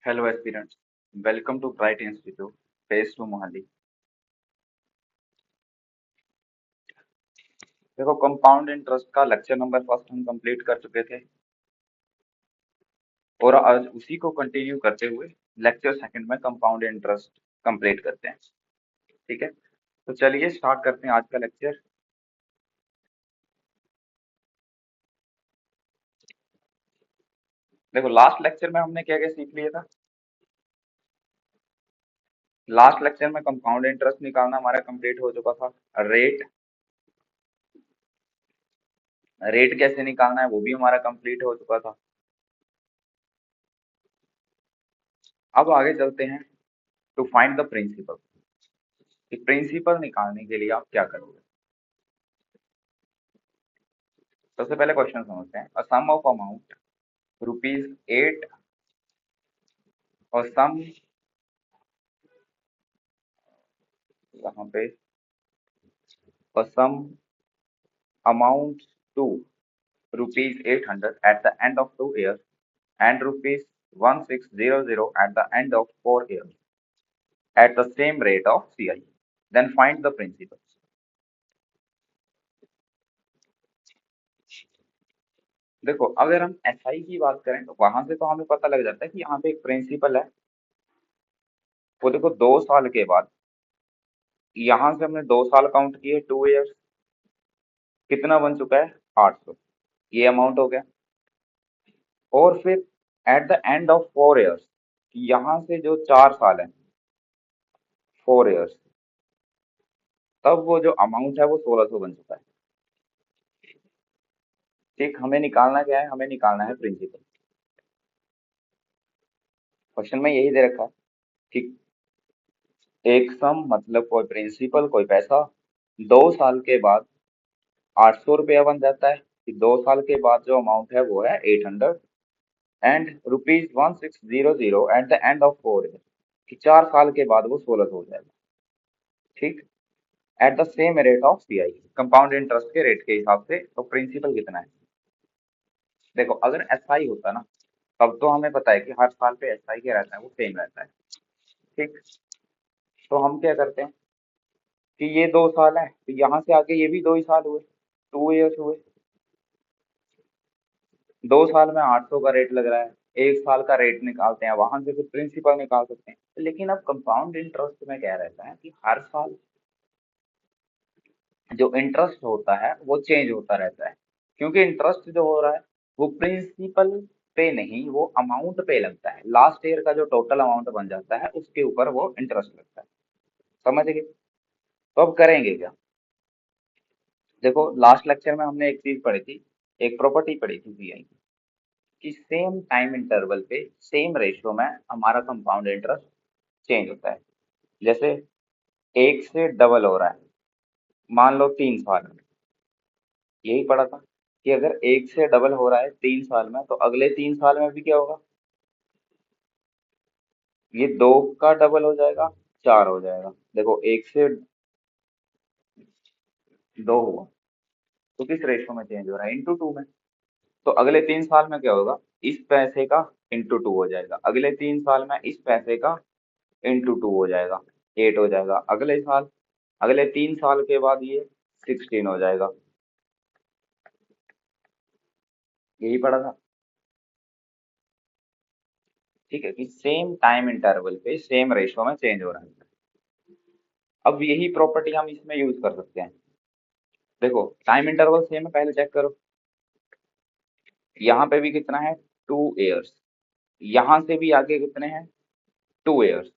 Hello aspirants, welcome to Bright Institute, Phase 2 Mohali. देखो compound interest का lecture number first हम complete कर चुके थे और आज उसी को कंटिन्यू करते हुए लेक्चर सेकंड में कंपाउंड इंटरेस्ट कंप्लीट करते हैं। ठीक है, तो चलिए स्टार्ट करते हैं आज का लेक्चर। देखो लास्ट लेक्चर में हमने क्या क्या सीख लिया था। लास्ट लेक्चर में कंपाउंड इंटरेस्ट निकालना हमारा कंप्लीट हो चुका था। रेट रेट कैसे निकालना है वो भी हमारा कंप्लीट हो चुका था। अब आगे चलते हैं to find the principal. Principal निकालने के लिए आप क्या करोगे। सबसे पहले क्वेश्चन समझते हैं। अ सम ऑफ अमाउंट ₹8 और सम यहाँ पे sum amount to ₹800 at the end of 2 years and ₹1600 at the end of 4 years at the same rate of CI. Then find the principal. देखो अगर हम SI की बात करें तो वहां से तो हमें पता लग जाता है कि यहाँ पे एक प्रिंसिपल है। वो देखो 2 साल के बाद यहाँ से हमने 2 साल काउंट किए, 2 years, कितना बन चुका है 800। ये अमाउंट हो गया। और फिर eight the end of 4 years यहाँ से जो 4 साल है 4 years, तब वो जो अमाउंट है वो 1600 बन चुका है। ठीक, हमें निकालना क्या है, हमें निकालना है प्रिंसिपल। क्वेश्चन में यही दे रखा है कि एक सम मतलब कोई प्रिंसिपल कोई पैसा 2 साल के बाद 800 रुपया बन जाता है। कि 2 साल के बाद जो अमाउंट है वो है 800 and ₹1600 eight the end of 4 years, कि 4 साल के बाद वो 1600 हो जाएगा। ठीक, at the same rate of CI, compound interest के रेट के हिसाब से। तो प्रिंसिपल कितना है। देखो अगर SI होता ना तब तो हमें पता है कि हर साल पे SI क्या रहता है, वो सेम रहता है। ठीक, तो हम क्या करते हैं कि ये 2 साल है तो यहाँ से आगे ये भी 2 ही साल हुए, 2 years हुए। 2 साल में 800 का रेट लग रहा है, 1 साल का रेट निकालते हैं, वहां से फिर प्रिंसिपल निकाल सकते हैं। लेकिन अब कंपाउंड इंटरेस्ट में क्या रहता है कि हर साल जो इंटरेस्ट होता है वो चेंज होता रहता है। क्योंकि इंटरेस्ट जो हो रहा है वो प्रिंसिपल पे नहीं, वो अमाउंट पे लगता है। लास्ट ईयर का जो टोटल अमाउंट बन जाता है उसके ऊपर वो इंटरेस्ट लगता है। समझ गए। तो अब करेंगे क्या। देखो लास्ट लेक्चर में हमने एक चीज पढ़ी थी, एक प्रॉपर्टी पढ़ी थी पीआई की, कि सेम टाइम इंटरवल पे सेम रेशियो में हमारा कंपाउंड इंटरेस्ट चेंज होता है। जैसे एक से डबल हो रहा है, मान लो 3 साल में। यही पढ़ा था कि अगर एक से डबल हो रहा है 3 साल में तो अगले 3 साल में भी क्या होगा, ये दो का डबल हो जाएगा, 4 हो जाएगा। देखो एक से दो हुआ तो किस रेशियो में चेंज हो रहा है, इंटू 2 में। तो अगले 3 साल में क्या होगा, इस पैसे का इंटू 2 हो जाएगा। अगले 3 साल में इस पैसे का इंटू 2 हो जाएगा, 8 हो जाएगा। अगले साल, अगले 3 साल के बाद ये 16 हो जाएगा। यही पढ़ा था। ठीक है, कि सेम टाइम इंटरवल पे सेम रेशियो में चेंज हो रहा है। अब यही प्रॉपर्टी हम इसमें यूज कर सकते हैं। देखो टाइम इंटरवल सेम है, पहले चेक करो। यहाँ पे भी कितना है 2 years, यहाँ से भी आगे कितने हैं 2 years।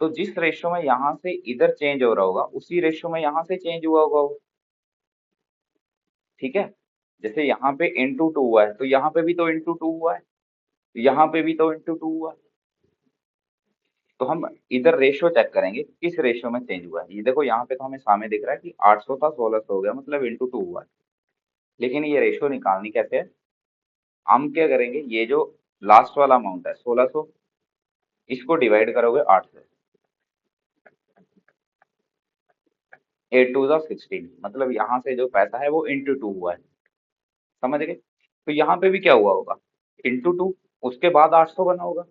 तो जिस रेशियो में यहाँ से इधर चेंज हो रहा होगा उसी रेशियो में यहाँ से चेंज हुआ होगा वो। ठीक है, जैसे यहाँ पे इंटू 2 हुआ है तो यहाँ पे भी तो इंटू 2 हुआ है, यहाँ पे भी तो इंटू 2 हुआ है। तो हम इधर रेशियो चेक करेंगे किस रेशियो में चेंज हुआ है। ये देखो यहाँ पे तो हमें सामने दिख रहा है कि 800 था 1600 हो गया, मतलब इंटू 2 हुआ है। लेकिन ये रेशियो निकालनी कैसे है, हम क्या करेंगे, ये जो लास्ट वाला अमाउंट है 1600, इसको डिवाइड करोगे 8 से। 8 2 16, मतलब यहाँ से जो पैसा है वो इंटू 2 हुआ है। समझ गए। तो यहाँ पे भी क्या हुआ होगा, इंटू 2, उसके बाद 800 बना होगा।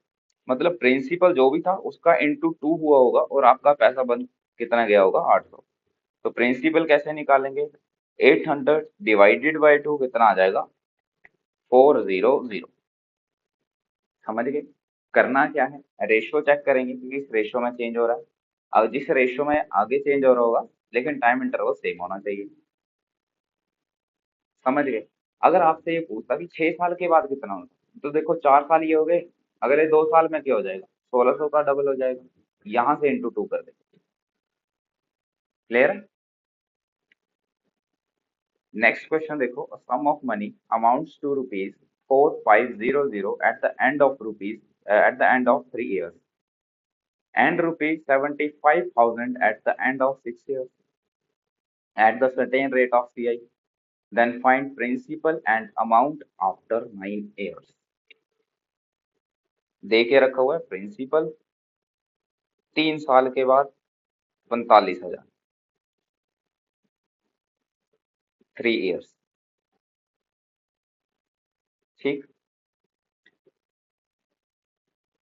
मतलब प्रिंसिपल जो भी था उसका इंटू टू हुआ होगा और आपका पैसा बन कितना गया होगा 800। तो प्रिंसिपल कैसे निकालेंगे? 800 डिवाइडेड बाई टू कितना आ जाएगा? 400। समझ गए? करना क्या है, रेशियो चेक करेंगे कि किस रेशियो में चेंज हो रहा है। अब जिस रेशियो में आगे चेंज हो रहा होगा, लेकिन टाइम इंटरवल सेम होना चाहिए। समझ गए? अगर आपसे ये पूछता कि 6 साल के बाद कितना होगा, तो देखो 4 साल ये हो गए, अगले 2 साल में क्या हो जाएगा? 1600 का डबल हो जाएगा। यहाँ से इंटू टू कर दे। क्लियर है? नेक्स्ट क्वेश्चन देखो, sum of money amounts to rupees 4500 at the end of rupees at the end of 3 years and rupees 75,000 at the end of 6 years at the certain rate of CI. Then find principal and amount after 9 years. दे के रखा हुआ है principal 3 साल के बाद 45,000, 3 years। ठीक।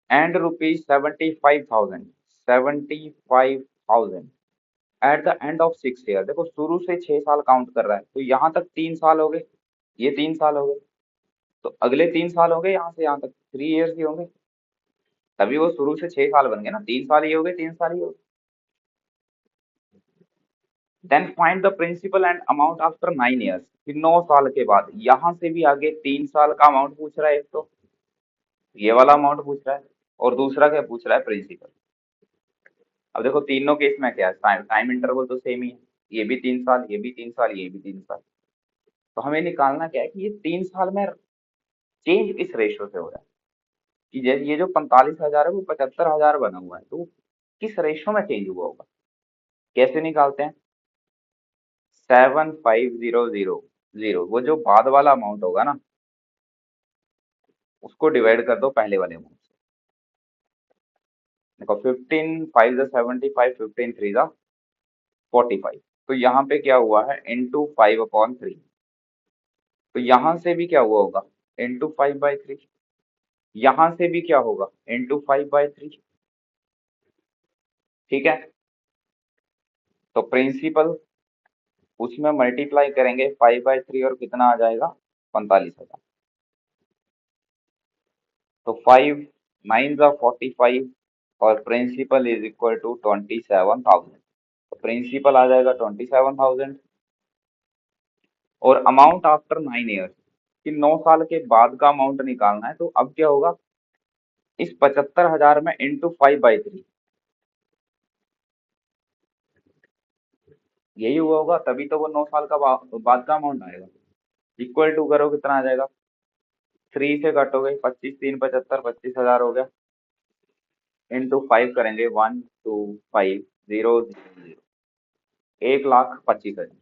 And rupees 75,000, 75,000 eight the end of 6 year। देखो शुरू से 6 साल काउंट कर रहा है, तो यहाँ तक 3 साल हो गए, ये 3 साल हो गए, तो अगले 3 साल हो गए यहाँ से यहाँ तक 3 years ही होंगे। तभी वो शुरू से 6 साल बन गए ना, 3 साल ही हो गए, 3 साल ही हो गए। Then find the principal and amount after 9 years। फिर 9 साल के बाद यहाँ से भी आगे 3 साल का अमाउंट पूछ रहा है, एक तो ये वाला अमाउंट पूछ रहा है और दूसरा क्या पूछ रहा है? प्रिंसिपल। अब देखो तीनों केस में क्या है, टाइम इंटरवल तो सेम ही है, ये भी 3 साल, ये भी 3 साल, ये भी 3 साल। तो हमें निकालना क्या है कि ये 3 साल में चेंज किस रेशियो से हो रहा है, कि जैसे ये जो 45,000 है वो 75,000 बना हुआ है, तो वो किस रेशियो में चेंज हुआ होगा। कैसे निकालते हैं? 75,000, वो जो बाद वाला अमाउंट होगा ना, उसको डिवाइड कर दो पहले वाले अमाउंट से। देखो 15 5 75, 15 3 45, तो यहाँ पे क्या हुआ है? इंटू 5/3। तो यहाँ से भी क्या हुआ होगा? इंटू 5/3। यहाँ से भी क्या होगा? इंटू 5/3। ठीक है। तो प्रिंसिपल उसमें मल्टीप्लाई करेंगे 5/3 और कितना आ जाएगा? 45,000। तो 5 9 ज़ा 45 और प्रिंसिपल इज इक्वल टू 27,000। तो प्रिंसिपल आ जाएगा 27,000 और अमाउंट आफ्टर 9 years, कि 9 साल के बाद का अमाउंट निकालना है। तो अब क्या होगा? इस 75,000 में इंटू 5/3, यही हुआ होगा, तभी तो वो 9 साल का बाद का अमाउंट आएगा। इक्वल टू करो कितना आ जाएगा? 3 से कटोगे 25 3 75, 25,000 हो गया। इंटू 5 करेंगे 125,000, 1,25,000।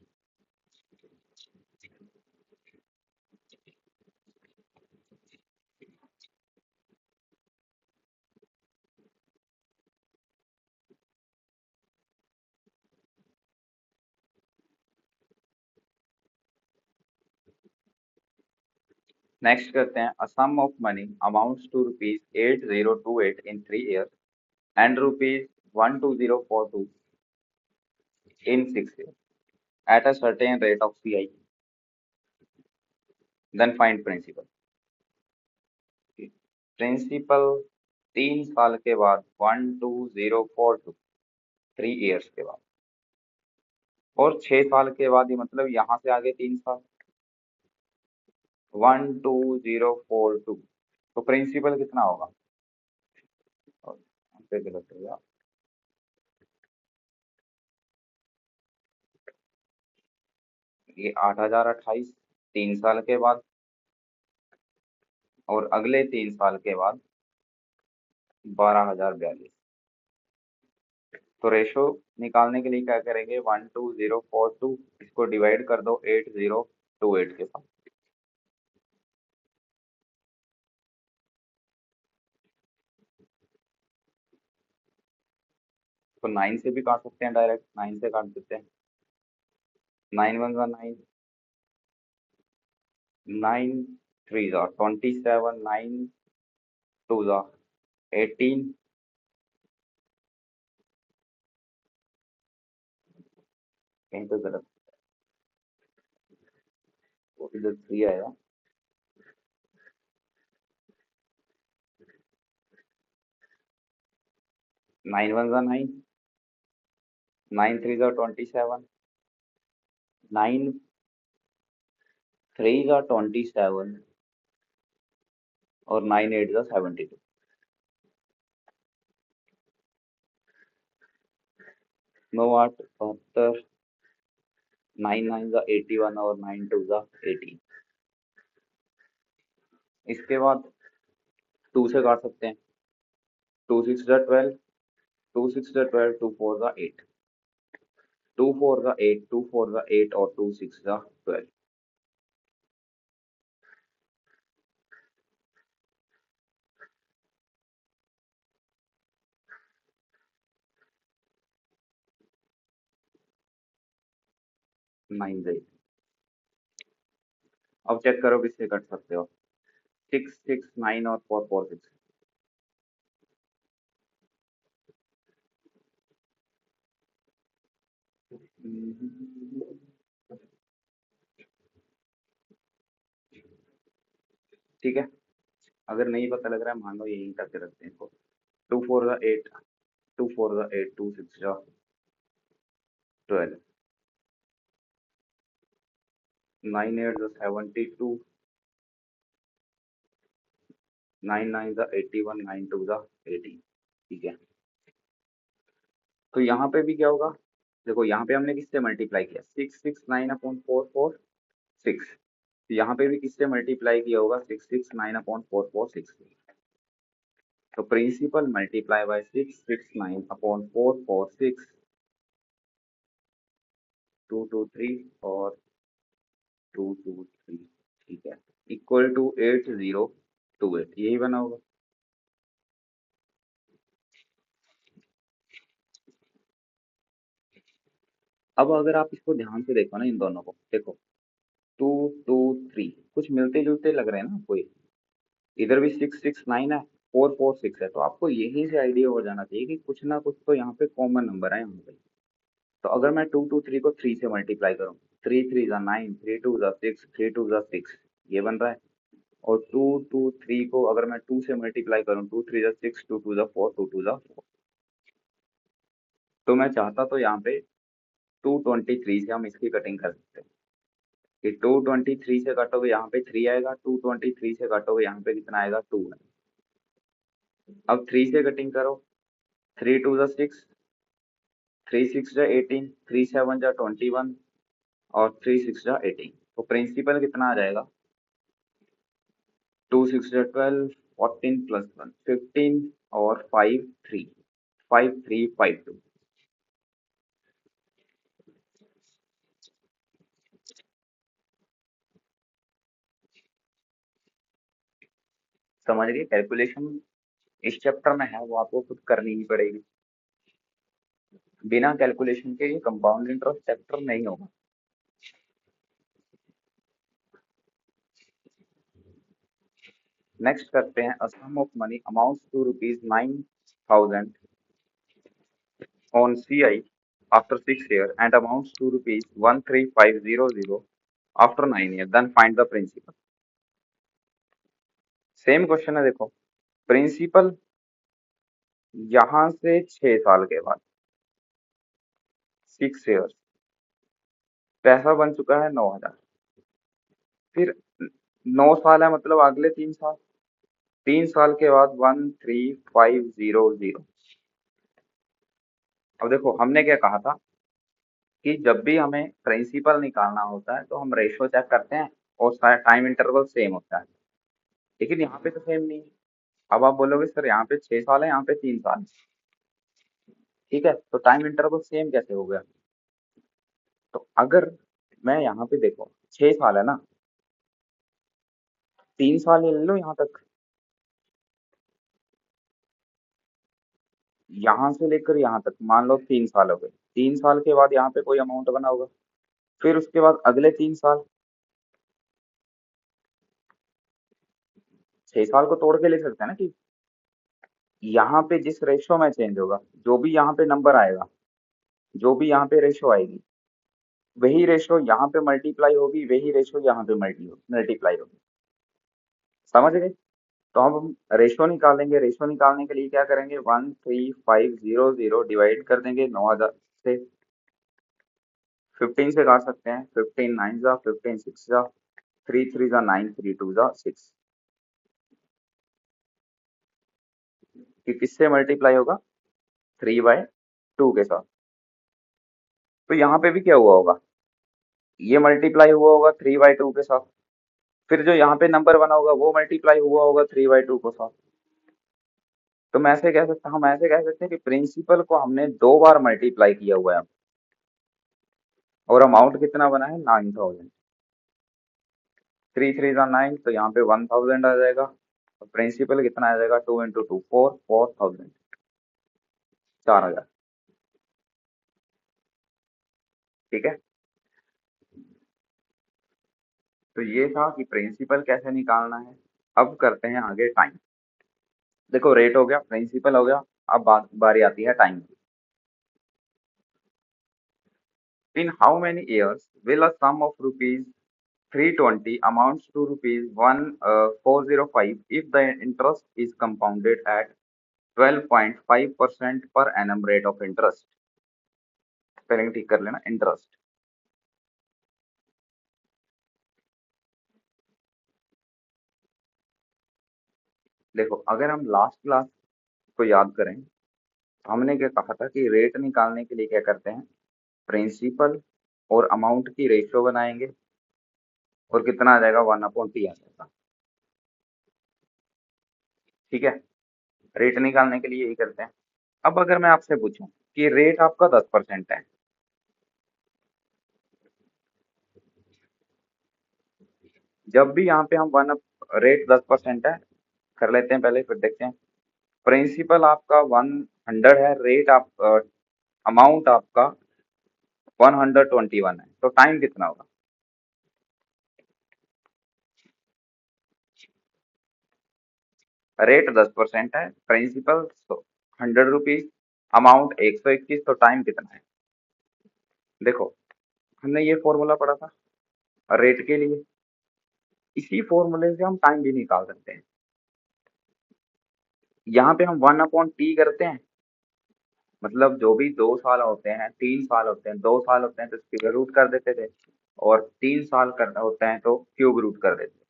नेक्स्ट करते हैं, a sum of money amounts to rupees 8028 in 3 years and rupees 12042 in 6 years at a certain rate of CI, then find principal। Principal 3 साल के बाद 12042, 3 years के बाद, और 6 साल के बाद, ये मतलब यहाँ से आगे 3 साल, 12042। तो प्रिंसिपल कितना होगा? और यहाँ पे गलत हो गया, ये 8,028 3 साल के बाद, और अगले 3 साल के बाद 12,042। तो रेशो निकालने के लिए क्या करेंगे? 12042, इसको डिवाइड कर दो 8028 के साथ। तो 9 से भी काट सकते हैं, डायरेक्ट 9 से काट देते हैं। 9 1 9, 9 3 27, 9 2 18 कहीं तो गलत, वो इधर 3 आएगा। 9 1 जा 9, 9 3 जा 27, 9 3 जा 27 और 9 8 जा 72। 9 8 72, 9 9 जा 81 और 9 2 जा 18। इसके बाद 2 से काट सकते हैं। 2 6 जा 12, 2 6 जा 12, 2 4 जा 8, 2 4 जा 8, 2 4 जा 8 और 2 6 जा 12। 9 जा 8। अब चेक करो किससे कट सकते हो। 6 6 9 और 4 4 6। ठीक है, अगर नहीं पता लग रहा है मान लो यही करके रखते हैं इसको। 2 4 जा 8, 2 4 जा 8, 2 6 जा 12, 9 8 जा 72, 9 9 जा 81, 9 2 जा 18। ठीक है, तो यहाँ पे भी क्या होगा, देखो यहाँ पे हमने किससे मल्टीप्लाई किया, 6 6 9 अपॉन 4 4 6। तो यहाँ पे भी किससे मल्टीप्लाई किया होगा, 6 6 9 अपॉन 4 4 6। तो प्रिंसिपल मल्टीप्लाई बाय 6 6 9 अपॉन 4 4 6, 2 2 3 और 2 2 3। ठीक है, इक्वल टू 8028, यही बना होगा। अब अगर आप इसको ध्यान से देखो ना, इन दोनों को देखो, 2 2 3 कुछ मिलते जुलते लग रहे हैं ना आपको ये। इधर भी 6 6 9 है, 4 4 6 है, तो आपको यही से आइडिया हो जाना चाहिए कि कुछ ना कुछ तो यहाँ पे कॉमन नंबर है यहाँ पे। तो अगर मैं 2 2 3 को 3 से मल्टीप्लाई करूँ, 3 3 जा 9, 3 2 जा 6, 3 2 जा 6, ये बन रहा है। और 2 2 3 को अगर मैं 2 से मल्टीप्लाई करूँ, 2 3 जा 6, 2 2 जा 4, 2 2 जा 4। तो मैं चाहता तो यहाँ पे 223 से हम इसकी कटिंग कर सकते हैं कि 223 से काटोगे यहाँ पे 3 आएगा, 223 से काटोगे यहाँ पे कितना आएगा, 2 है। अब 3 से कटिंग करो, 3 2 जा 6, 3 6 जा 18, 3 7 जा 21 और 3 6 जा 18। तो प्रिंसिपल कितना आ जाएगा, 2 6 जा 12, 14 प्लस 1 15 और 5 3, 5 3 5 2। समझ गए, कैलकुलेशन इस चैप्टर में है वो आपको खुद करनी ही पड़ेगी। बिना कैलकुलेशन के ये कंपाउंड इंटरेस्ट चैप्टर नहीं होगा। नेक्स्ट करते हैं, a sum of money amounts to rupees 9000 on CI after 6 years and amounts to rupees 13500 after 9 years, then find the principal। Same question है, देखो प्रिंसिपल यहां से 6 साल के बाद, 6 years, पैसा बन चुका है 9000। फिर 9 साल है, मतलब अगले 3 साल, 3 साल के बाद 13500। अब देखो हमने क्या कहा था कि जब भी हमें प्रिंसिपल निकालना होता है तो हम रेशो चेक करते हैं और सारा टाइम इंटरवल सेम होता है। लेकिन यहाँ पे तो सेम नहीं है। अब आप बोलोगे सर यहाँ पे 6 साल है, यहाँ पे 3 साल है। ठीक है, तो टाइम इंटरवल सेम कैसे हो गया। तो अगर मैं यहाँ पे देखो 6 साल है ना, 3 साल ले लो यहाँ तक, यहाँ से लेकर यहाँ तक मान लो 3 साल हो गए। 3 साल के बाद यहाँ पे कोई अमाउंट बना होगा, फिर उसके बाद अगले 3 साल, 6 साल को तोड़ के ले सकते हैं ना कि यहाँ पे जिस रेशो में चेंज होगा, जो भी यहाँ पे नंबर आएगा, जो भी यहाँ पे रेशो आएगी, वही रेशो यहाँ पे मल्टीप्लाई होगी, वही रेशो यहाँ पे मल्टीप्लाई होगी। समझ गए? तो अब हम रेशो निकालेंगे। रेशो निकालने के लिए क्या करेंगे, 13500 डिवाइड कर देंगे 9000 से। 15 से काट सकते हैं, 15 9 जा, 15 6 जा, 3 3 जा 9, 3 2 जा 6। कि किससे मल्टीप्लाई होगा, 3/2 के साथ। तो यहाँ पे भी क्या हुआ होगा, ये मल्टीप्लाई हुआ होगा 3/2 के साथ। फिर जो यहाँ पे नंबर बना होगा वो मल्टीप्लाई हुआ होगा 3/2 के साथ। तो मैं ऐसे कह सकता हम ऐसे कह सकते हैं कि प्रिंसिपल को हमने 2 बार मल्टीप्लाई किया हुआ है, और अमाउंट कितना बना है, 9000। 3 3 जा 9, तो यहाँ पे 1000 आ जाएगा। तो प्रिंसिपल कितना आ जाएगा, 2 × 2 4, 4000, 4000। ठीक है। तो ये था कि प्रिंसिपल कैसे निकालना है। अब करते हैं आगे टाइम। देखो रेट हो गया, प्रिंसिपल हो गया, अब बारी आती है टाइम की। In how many years will a sum of rupees 320 amounts to rupees 1405 if the interest is compounded at 12.5% per annum rate of interest। Spelling ठीक कर लेना, इंटरेस्ट। देखो अगर हम लास्ट क्लास को याद करें, तो हमने क्या कहा था कि रेट निकालने के लिए क्या करते हैं, प्रिंसिपल और अमाउंट की रेशियो बनाएंगे, और कितना आ जाएगा, 1/t आ जाएगा। ठीक है। रेट निकालने के लिए यही करते हैं। अब अगर मैं आपसे पूछूं कि रेट आपका 10% है, जब भी यहाँ पे हम वन रेट 10% है, कर लेते हैं पहले फिर देखते हैं। प्रिंसिपल आपका 100 है, रेट आप अमाउंट आपका 121 है, तो टाइम कितना होगा। रेट 10% है, प्रिंसिपल 100 रुपीज, अमाउंट 121, तो टाइम कितना है। देखो हमने ये फॉर्मूला पढ़ा था रेट के लिए, इसी फॉर्मूले से हम टाइम भी निकाल सकते हैं। यहाँ पे हम 1/t करते हैं, मतलब जो भी 2 साल होते हैं, 3 साल होते हैं, 2 साल होते हैं तो स्क्वायर रूट कर देते थे, और 3 साल करना होते हैं तो क्यूब रूट कर देते थे,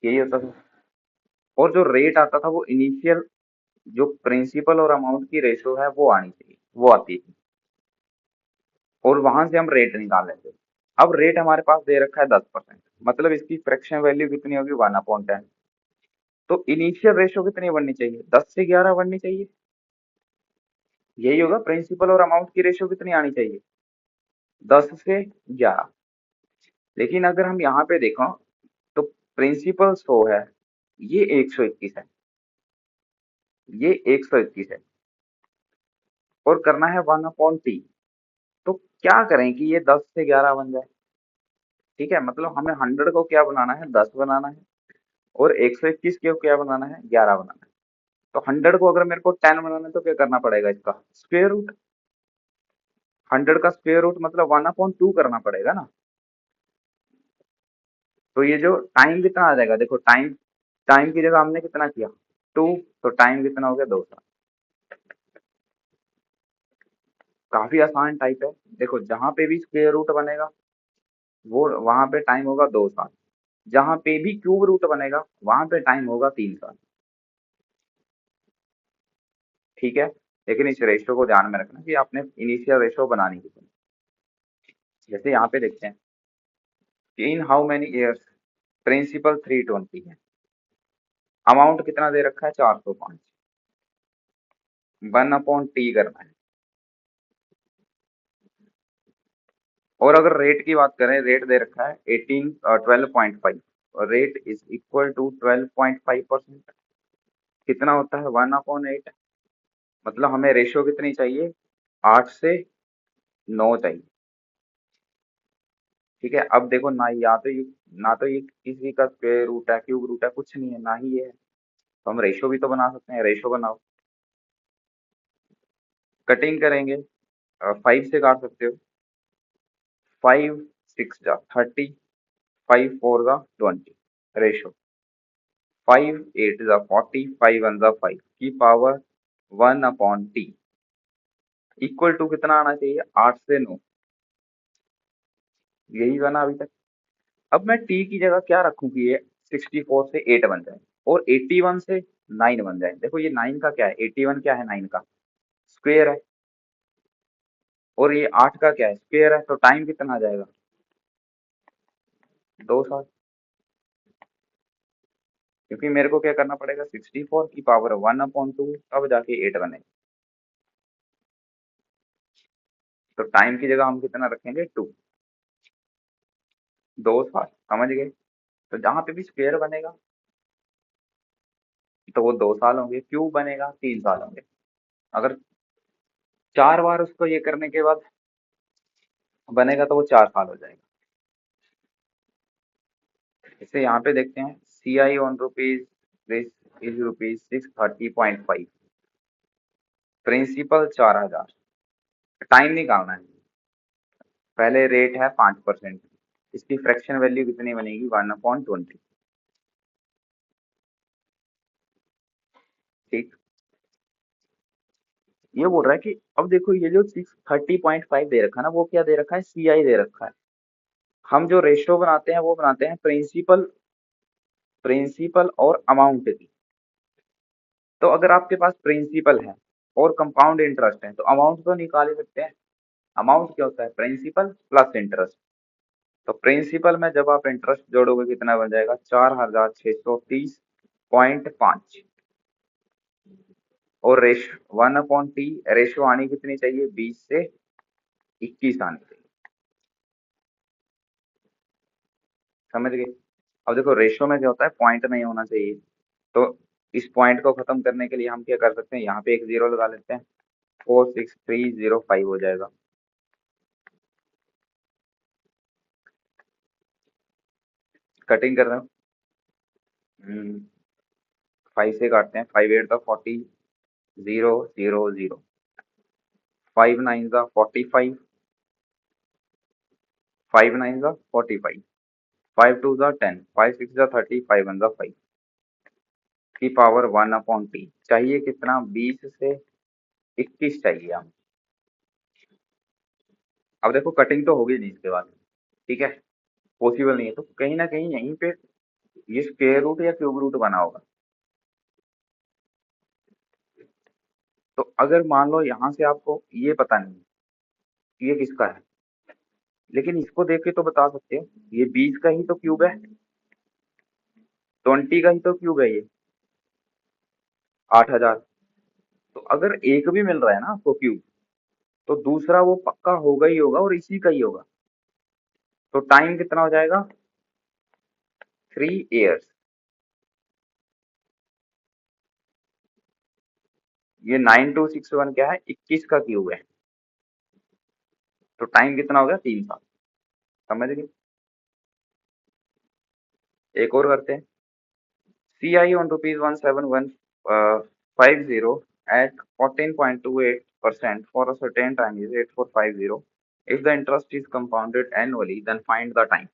यही होता था। और जो रेट आता था वो इनिशियल, जो प्रिंसिपल और अमाउंट की रेशो है वो आनी चाहिए, वो आती थी, और वहां से हम रेट निकाल लेते थे। अब रेट हमारे पास दे रखा है 10%, मतलब इसकी फ्रैक्शन वैल्यू कितनी होगी, 1/10। तो इनिशियल रेशो कितनी बननी चाहिए, 10 से 11 बननी चाहिए। यही होगा, प्रिंसिपल और अमाउंट की रेशो कितनी आनी चाहिए, 10 से 11। लेकिन अगर हम यहाँ पे देखो तो प्रिंसिपल 100 है, ये 121 है, ये 121 है, और करना है 1/t। तो क्या करें कि ये 10 से 11 बन जाए। ठीक है, मतलब हमें 100 को क्या बनाना है, 10 बनाना है, और 121 को क्या बनाना है, 11 बनाना है। तो 100 को अगर मेरे को 10 बनाना है तो क्या करना पड़ेगा, इसका स्क्वायर रूट। 100 का स्क्वायर रूट मतलब 1/2 करना पड़ेगा ना। तो ये जो टाइम कितना आ जाएगा, देखो टाइम, टाइम की जगह हमने कितना किया, 2, तो टाइम कितना हो गया, 2 साल। काफी आसान टाइप है। देखो जहां पे भी स्क्वायर रूट बनेगा वो वहां पे टाइम होगा 2 साल, जहां पे भी क्यूब रूट बनेगा वहां पे टाइम होगा 3 साल। ठीक है। लेकिन इस रेशो को ध्यान में रखना कि आपने इनिशियल रेशो बनानी है। जैसे यहाँ पे देखते हैं कि in how many years principal 320 है, अमाउंट कितना दे रखा है, 405, 1/t करना है। और अगर रेट की बात करें, रेट दे रखा है 12.5, और रेट इज इक्वल टू 12.5%। कितना होता है, 1/8। मतलब हमें रेशियो कितनी चाहिए, 8 से 9 चाहिए। ठीक है। अब देखो ना, या तो ये ना तो ये किसी का स्क्वायर रूट है, क्यूब रूट है, कुछ नहीं है, ना ही ये है। तो हम रेशो भी तो बना सकते हैं, रेशो बनाओ। कटिंग करेंगे, 5 से काट सकते हो। 5 6 जा 30, 5 4 जा 20, रेशो। 5 8 जा 40, 5 1 जा 5 की पावर 1/t इक्वल टू कितना आना चाहिए, 8 से 9। यही बना अभी तक। अब मैं टी की जगह क्या रखूं कि ये 64 से 8 बन जाए और 81 से 9 बन जाए। देखो ये 9 का क्या है, 81 क्या है, 9 का स्क्वायर है, और ये 8 का क्या है, स्क्वायर है। तो टाइम कितना आ जाएगा, 2 साल। क्योंकि मेरे को क्या करना पड़ेगा, 64 की पावर 1/2 तब जाके 8 बने। तो टाइम की जगह हम कितना रखेंगे, 2। 2 साल, समझ गए। तो जहां पे भी स्क्वायर बनेगा तो वो 2 साल होंगे, क्यूब बनेगा 3 साल होंगे। अगर 4 बार उसको ये करने के बाद बनेगा तो वो 4 साल हो जाएगा। इसे यहाँ पे देखते हैं, CI on rupees this is rupees 630.5, principal 4000, time निकालना है। पहले रेट है 5%, इसकी फ्रैक्शन वैल्यू कितनी बनेगी, 1/20। ठीक। ये बोल रहा है कि अब देखो ये जो 630.5 दे रखा है ना, वो क्या दे रखा है, CI दे रखा है। हम जो रेशियो बनाते हैं वो बनाते हैं प्रिंसिपल, प्रिंसिपल और अमाउंट की। तो अगर आपके पास प्रिंसिपल है और कंपाउंड इंटरेस्ट है तो अमाउंट तो निकाल ही सकते हैं। अमाउंट क्या होता है, प्रिंसिपल प्लस इंटरेस्ट। तो प्रिंसिपल में जब आप इंटरेस्ट जोड़ोगे कितना बन जाएगा, 4630.5। और रेश 1/t रेशो आनी कितनी चाहिए, 20 से 21 आनी चाहिए। समझ गए। अब देखो रेशो में क्या होता है, पॉइंट नहीं होना चाहिए। तो इस पॉइंट को खत्म करने के लिए हम क्या कर सकते हैं, यहाँ पे एक जीरो लगा लेते हैं, 46305 हो जाएगा। कटिंग कर रहे हो, 5 से काटते हैं, 5 8 40, 0 0 0, 5 9 45, 5 9 45, 5 2 10, 5 6 30, 5 1 5 की पावर 1/t चाहिए कितना, 20 से 21 चाहिए हम। अब देखो कटिंग तो होगी नहीं इसके बाद, ठीक है, पॉसिबल नहीं है। तो कहीं ना कहीं यहीं पे ये स्क्वायर रूट या क्यूब रूट बना होगा। तो अगर मान लो यहाँ से आपको ये पता नहीं कि ये किसका है, लेकिन इसको देख के तो बता सकते हो ये 20 का ही तो क्यूब है, 20 का ही तो क्यूब है ये, 8000। तो अगर एक भी मिल रहा है ना आपको क्यूब, तो दूसरा वो पक्का होगा ही होगा और इसी का ही होगा। तो टाइम कितना हो जाएगा, 3 years। ये 9261 क्या है, 21 का क्यूब है। तो टाइम कितना हो गया, 3 साल। समझ गए। एक और करते हैं, CI on rupees 17150 at 14.28% for a certain time is 8450. If the interest is compounded annually, then find the time.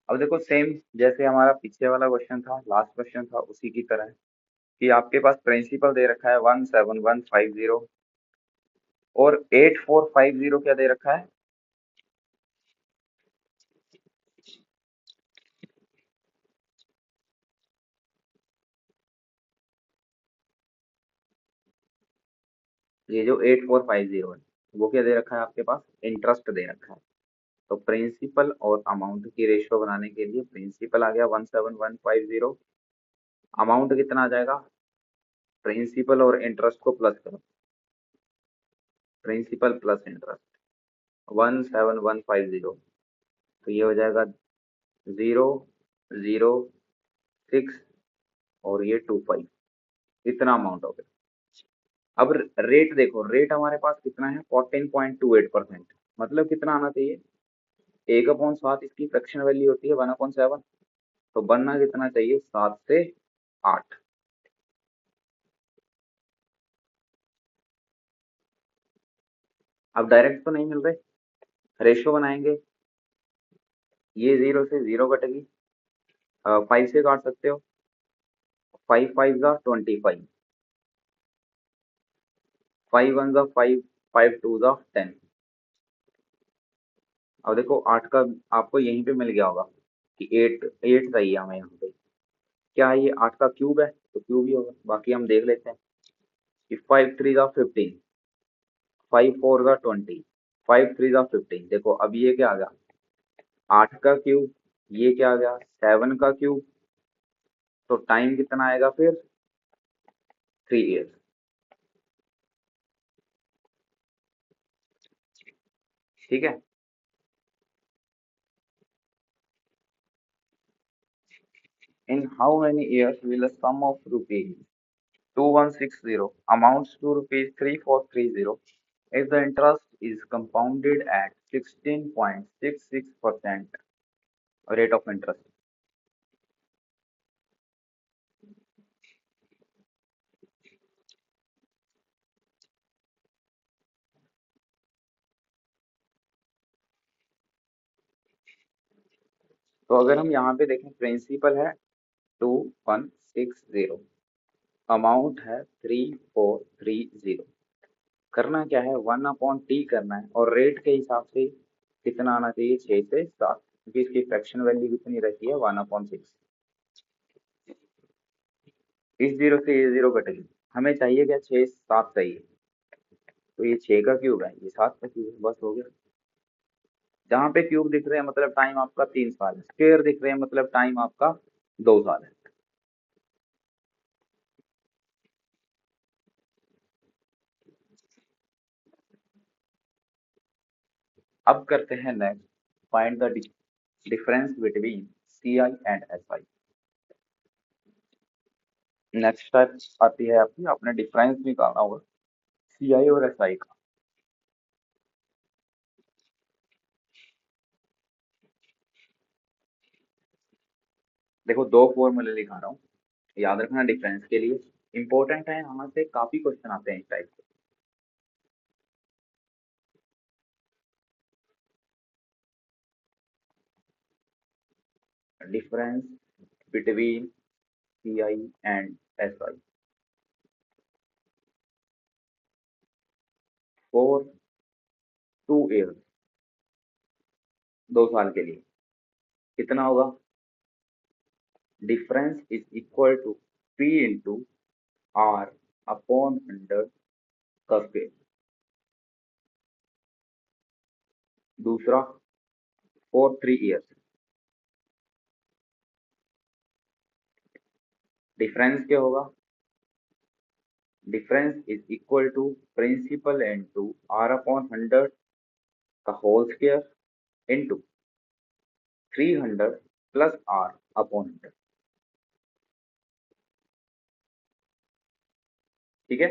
अब देखो सेम जैसे हमारा पीछे वाला क्वेश्चन था, लास्ट क्वेश्चन था, उसी की तरह है कि आपके पास प्रिंसिपल दे रखा है 17150 और 8450 क्या दे रखा है, ये जो 8450 है वो क्या दे रखा है आपके पास, इंटरेस्ट दे रखा है। तो प्रिंसिपल और अमाउंट की रेशियो बनाने के लिए प्रिंसिपल आ गया 17150, अमाउंट कितना आ जाएगा, प्रिंसिपल और इंटरेस्ट को प्लस करो, प्रिंसिपल प्लस इंटरेस्ट 17150, तो ये हो जाएगा 006 और ये 25, इतना अमाउंट हो गया। अब रेट देखो, रेट हमारे पास कितना है 14.28%, मतलब कितना आना चाहिए, 1/7 इसकी फ्रैक्शन वैल्यू होती है 1/7, तो बनना कितना चाहिए 7 से 8। अब डायरेक्ट तो नहीं मिल रहे, रेशियो बनाएंगे, ये 0 से 0 कटेगी, 5 से काट सकते हो, 5 5 जा 25, 5 1 जा 5, 5 2 जा 10। अब देखो 8 का आपको यहीं पे मिल गया होगा कि 8 8 चाहिए हमें यहाँ पे, क्या है ये 8 का क्यूब है तो क्यूब ही होगा, बाकी हम देख लेते हैं कि 5 3 जा 15, 5 4 जा 20, 5 3 जा 15, देखो अब ये क्या आ गया 8 का क्यूब, ये क्या आ गया 7 का क्यूब, तो टाइम कितना आएगा फिर 3 ईयर्स। ठीक है, in how many years will the sum of rupees 2160 amounts to rupees 3430 if the interest is compounded at 16.66% rate of interest। तो अगर हम यहाँ पे देखें, प्रिंसिपल है 2160, अमाउंट है 3430, करना क्या है 1/t करना है, और रेट के हिसाब से कितना आना चाहिए 6 से 7, क्योंकि इसकी फ्रैक्शन वैल्यू कितनी रहती है 1/6। इस 0 से ये 0 कटेगी, हमें चाहिए क्या 6 7 चाहिए, तो ये 6 का क्यूब है, ये 7 का क्यूब है, बस हो गया। जहाँ पे क्यूब दिख रहे हैं मतलब टाइम आपका 3 साल है, स्क्वायर दिख रहे हैं मतलब टाइम आपका 2 साल है। अब करते हैं next, find the difference between C I and S I. Next type आती है आपकी, आपने डिफरेंस निकालना होगा सी आई और एस आई का। देखो दो फॉर्मूले लिखा रहा हूँ, याद रखना डिफरेंस के लिए, इंपॉर्टेंट है, यहाँ से काफी क्वेश्चन आते हैं इस टाइप के। Difference between C I and S I for 2 years, 2 साल के लिए कितना होगा, difference is equal to P into R upon 100 का स्क्वायर। दूसरा फॉर 3 ईयर्स, डिफरेंस क्या होगा, difference is equal to principal into R upon 100 का whole square into 300 plus R upon 100। ठीक है,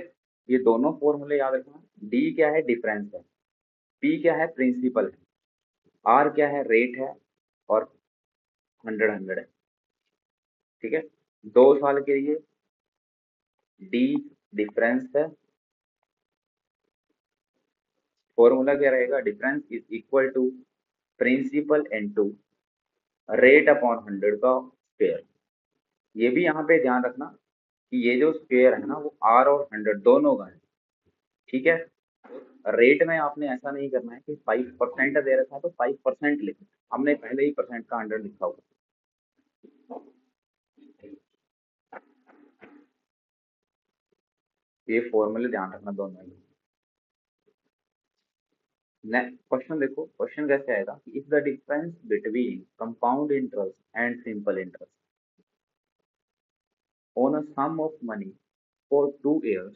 ये दोनों फॉर्मूले याद रखना, डी क्या है डिफरेंस है, पी क्या है प्रिंसिपल है, आर क्या है रेट है, और 100 है। ठीक है, 2 साल के लिए डी डिफरेंस है, फॉर्मूला क्या रहेगा, difference is equal to principal into rate upon 100 का स्क्वायर। ये भी यहाँ पे ध्यान रखना कि ये जो स्क्वायर है ना वो आर और 100 दोनों का है। ठीक है, रेट में आपने ऐसा नहीं करना है कि 5% दे रखा है तो 5% लिखना, हमने पहले ही परसेंट का 100 लिखा होगा। ये फॉर्मूले ध्यान रखना दोनों ही। क्वेश्चन देखो, क्वेश्चन कैसे आएगा, if the difference between compound interest and simple interest on a sum of money for 2 years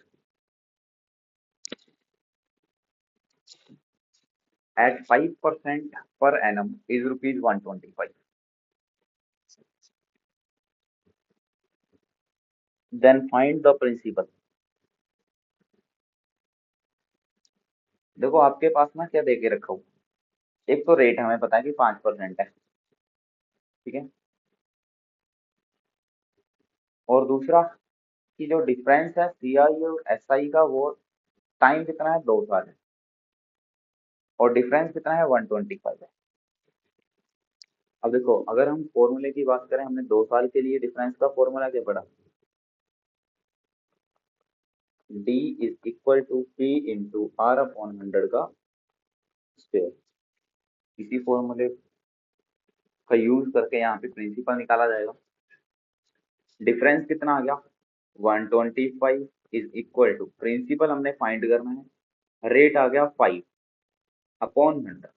at 5% per annum is rupees 125. Then find the principal. देखो आपके पास ना क्या दे के रखा हूँ, एक तो रेट हमें पता है कि 5% है, ठीक है, और दूसरा कि जो डिफरेंस है सी आई और एस आई का, वो टाइम कितना है, 2 साल है, और डिफरेंस कितना है, 125 है। अब देखो अगर हम फॉर्मूले की बात करें, हमने 2 साल के लिए डिफरेंस का फॉर्मूला क्या पढ़ा, D is equal to P into R upon 100 का स्क्वायर। इसी फॉर्मूले का यूज करके यहाँ पे प्रिंसिपल निकाला जाएगा। डिफरेंस कितना आ गया, 125 इज इक्वल टू, प्रिंसिपल हमने फाइंड करना है, रेट आ गया 5 अपॉन 100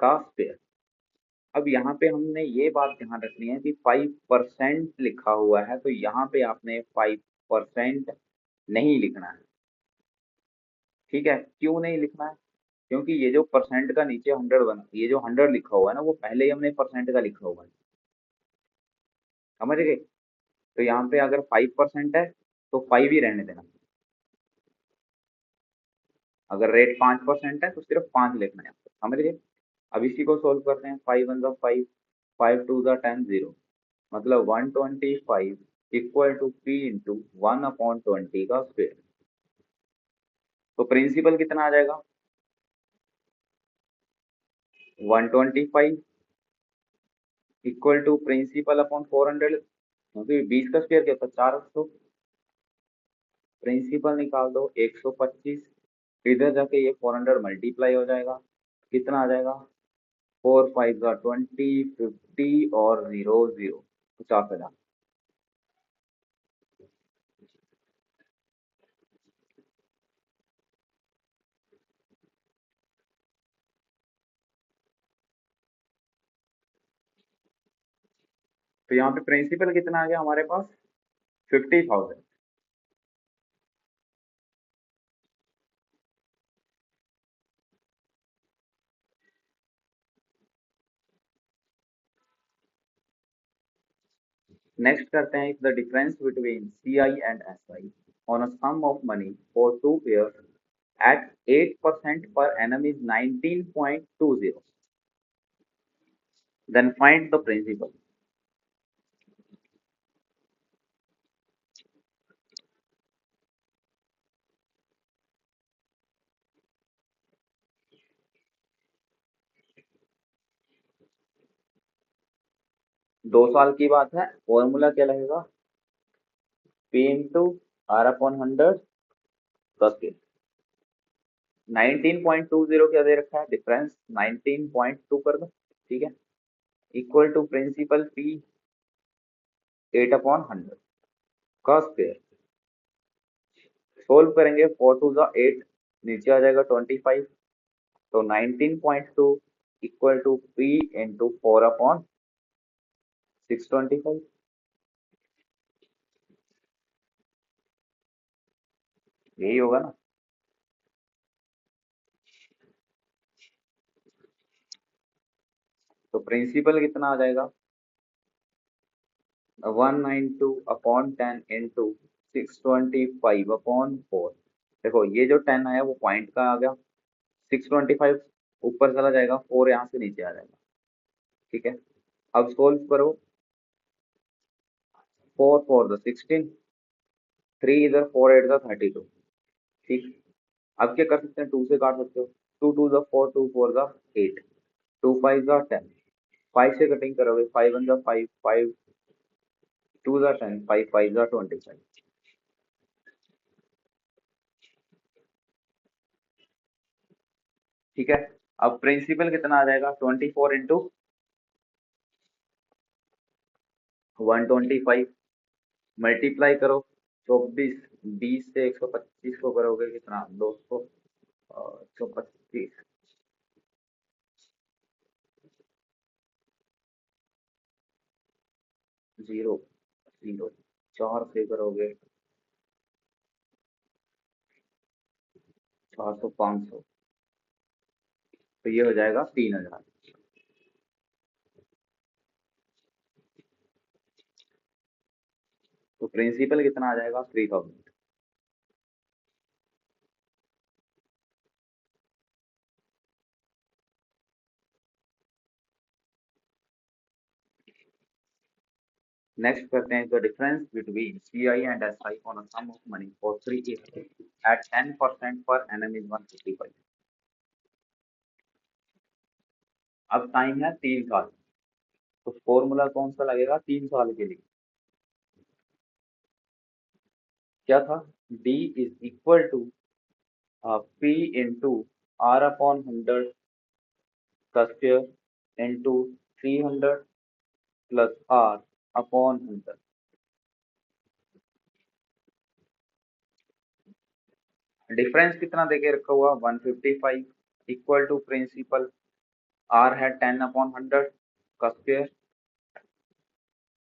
का स्क्वायर। अब यहाँ पे हमने ये बात ध्यान रखनी है कि 5% लिखा हुआ है, तो यहाँ पे आपने 5% नहीं लिखना है, ठीक है। क्यों नहीं लिखना है, क्योंकि ये जो परसेंट का नीचे 100 बना, ये जो 100 लिखा हुआ है ना, वो पहले ही हमने परसेंट का लिखा हुआ है, समझ गए। तो यहाँ पे अगर 5% है तो 5 ही रहने देना, अगर रेट 5% है तो सिर्फ 5 लिखना है, समझ गए। अब इसी को सोल्व करते हैं, 5 1 5, 5 2 10, 0, मतलब 125 इक्वल टू पी इंटू 1/20 का स्क्वायर। तो प्रिंसिपल कितना आ जाएगा, 125 इक्वल टू प्रिंसिपल अपॉन 400, क्योंकि 20 का स्क्वायर क्या होता है, 400, प्रिंसिपल निकाल दो 125, इधर जाके ये 400 मल्टीप्लाई हो जाएगा, कितना आ जाएगा, 4 5 का 20, 50 और 0 0, 50,000। तो यहाँ पे प्रिंसिपल कितना आ गया हमारे पास, 50,000। नेक्स्ट करते हैं, if the difference between C I and S I on a sum of money for 2 years at 8% per annum is 19.20, then find the principal। 2 साल की बात है, फॉर्मूला क्या लगेगा, P into R upon 100 plus के। 19.20 क्या दे रखा है, डिफरेंस 19.2 कर दो, ठीक है, इक्वल टू प्रिंसिपल पी 8/100 का स्क्वायर। सोल्व करेंगे, 4 2 8, नीचे आ जाएगा 25, तो 19.2 इक्वल टू पी इंटू 4/625, यही होगा ना। तो प्रिंसिपल कितना आ जाएगा, 192/10 इंटू 625/4। देखो ये जो 10 आया वो पॉइंट का आ गया, 625 ऊपर चला जाएगा, 4 यहाँ से नीचे आ जाएगा, ठीक है। अब सोल्व करो, 4 4 16, 3 इधर, 4 8 32, ठीक। अब क्या कर सकते हैं, 2 से काट सकते हो, 2 2 4, 2 4 8, 2 5 10, 5 से कटिंग करोगे, 5 1 5, 5 2 10, 5 5 25, ठीक है। अब प्रिंसिपल कितना आ जाएगा, 24 इंटू 125, मल्टीप्लाई करो 24, 20 से 125 को करोगे कितना, 200, 125, जीरो जीरो, 4 से करोगे 400 500, तो ये हो जाएगा 3000। तो प्रिंसिपल कितना आ जाएगा 3000। नेक्स्ट करते हैं the difference between CI and SI on a sum of money for 3 years at 10% per annum is 155। अब टाइम है 3 साल, तो फॉर्मूला कौन सा लगेगा 3 साल के लिए? क्या था? D is equal to P into R upon 100 का square into 300 plus R upon 100। Difference कितना देके रखा हुआ 155 इक्वल टू प्रिंसिपल आर है 10/100 का स्क्वायर,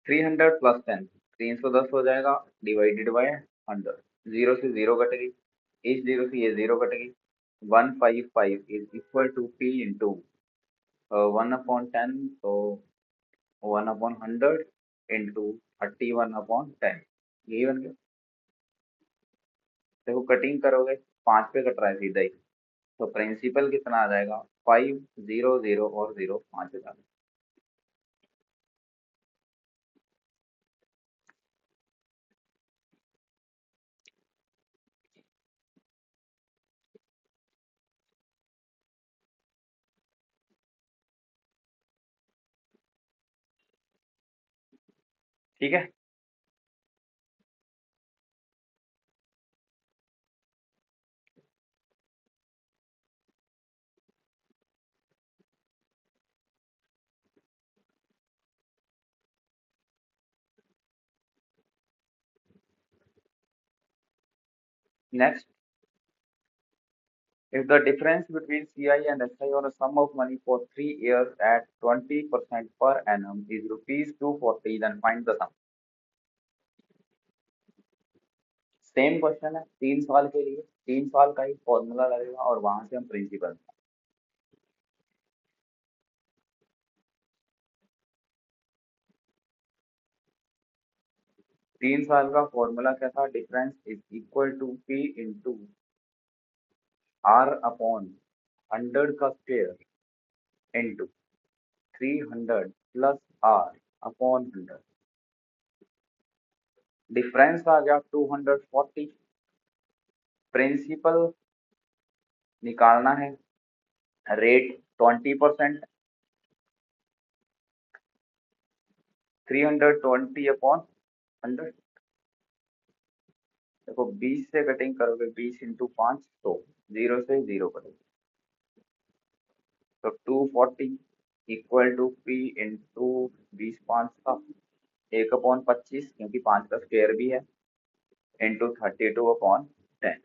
300 प्लस 10 310 हो जाएगा डिवाइडेड बाय 100। जीरो से जीरो कटेगी, इस जीरो से ये जीरो कटेगी। 155 is equal to P into 1/10, तो 1/100 इंटू 31/10, यही बन गया। देखो कटिंग करोगे 5 पे कट रहा है सीधा ही, तो प्रिंसिपल कितना आ जाएगा 500 और 0 5000। ठीक है। Next, if the difference between CI and SI on a sum of money for 3 years at 20% per annum is rupees 240, then find the sum। Same question है, 3 साल के लिए 3 साल का ही फॉर्मूला लगेगा और वहां से हम प्रिंसिपल। 3 साल का फॉर्मूला क्या था? Difference is equal to P into R upon 100 का square into 300 plus R upon 100। Difference आ गया 240। प्रिंसिपल निकालना है, रेट 20%, 320/100। देखो 20 से कटिंग करोगे 20 इंटू 5, तो जीरो से जीरो करोगे, तो 240 इक्वल टू पी इंटू 20 5 का 1/25, क्योंकि 5 का स्क्वायर भी है, इंटू 32/10।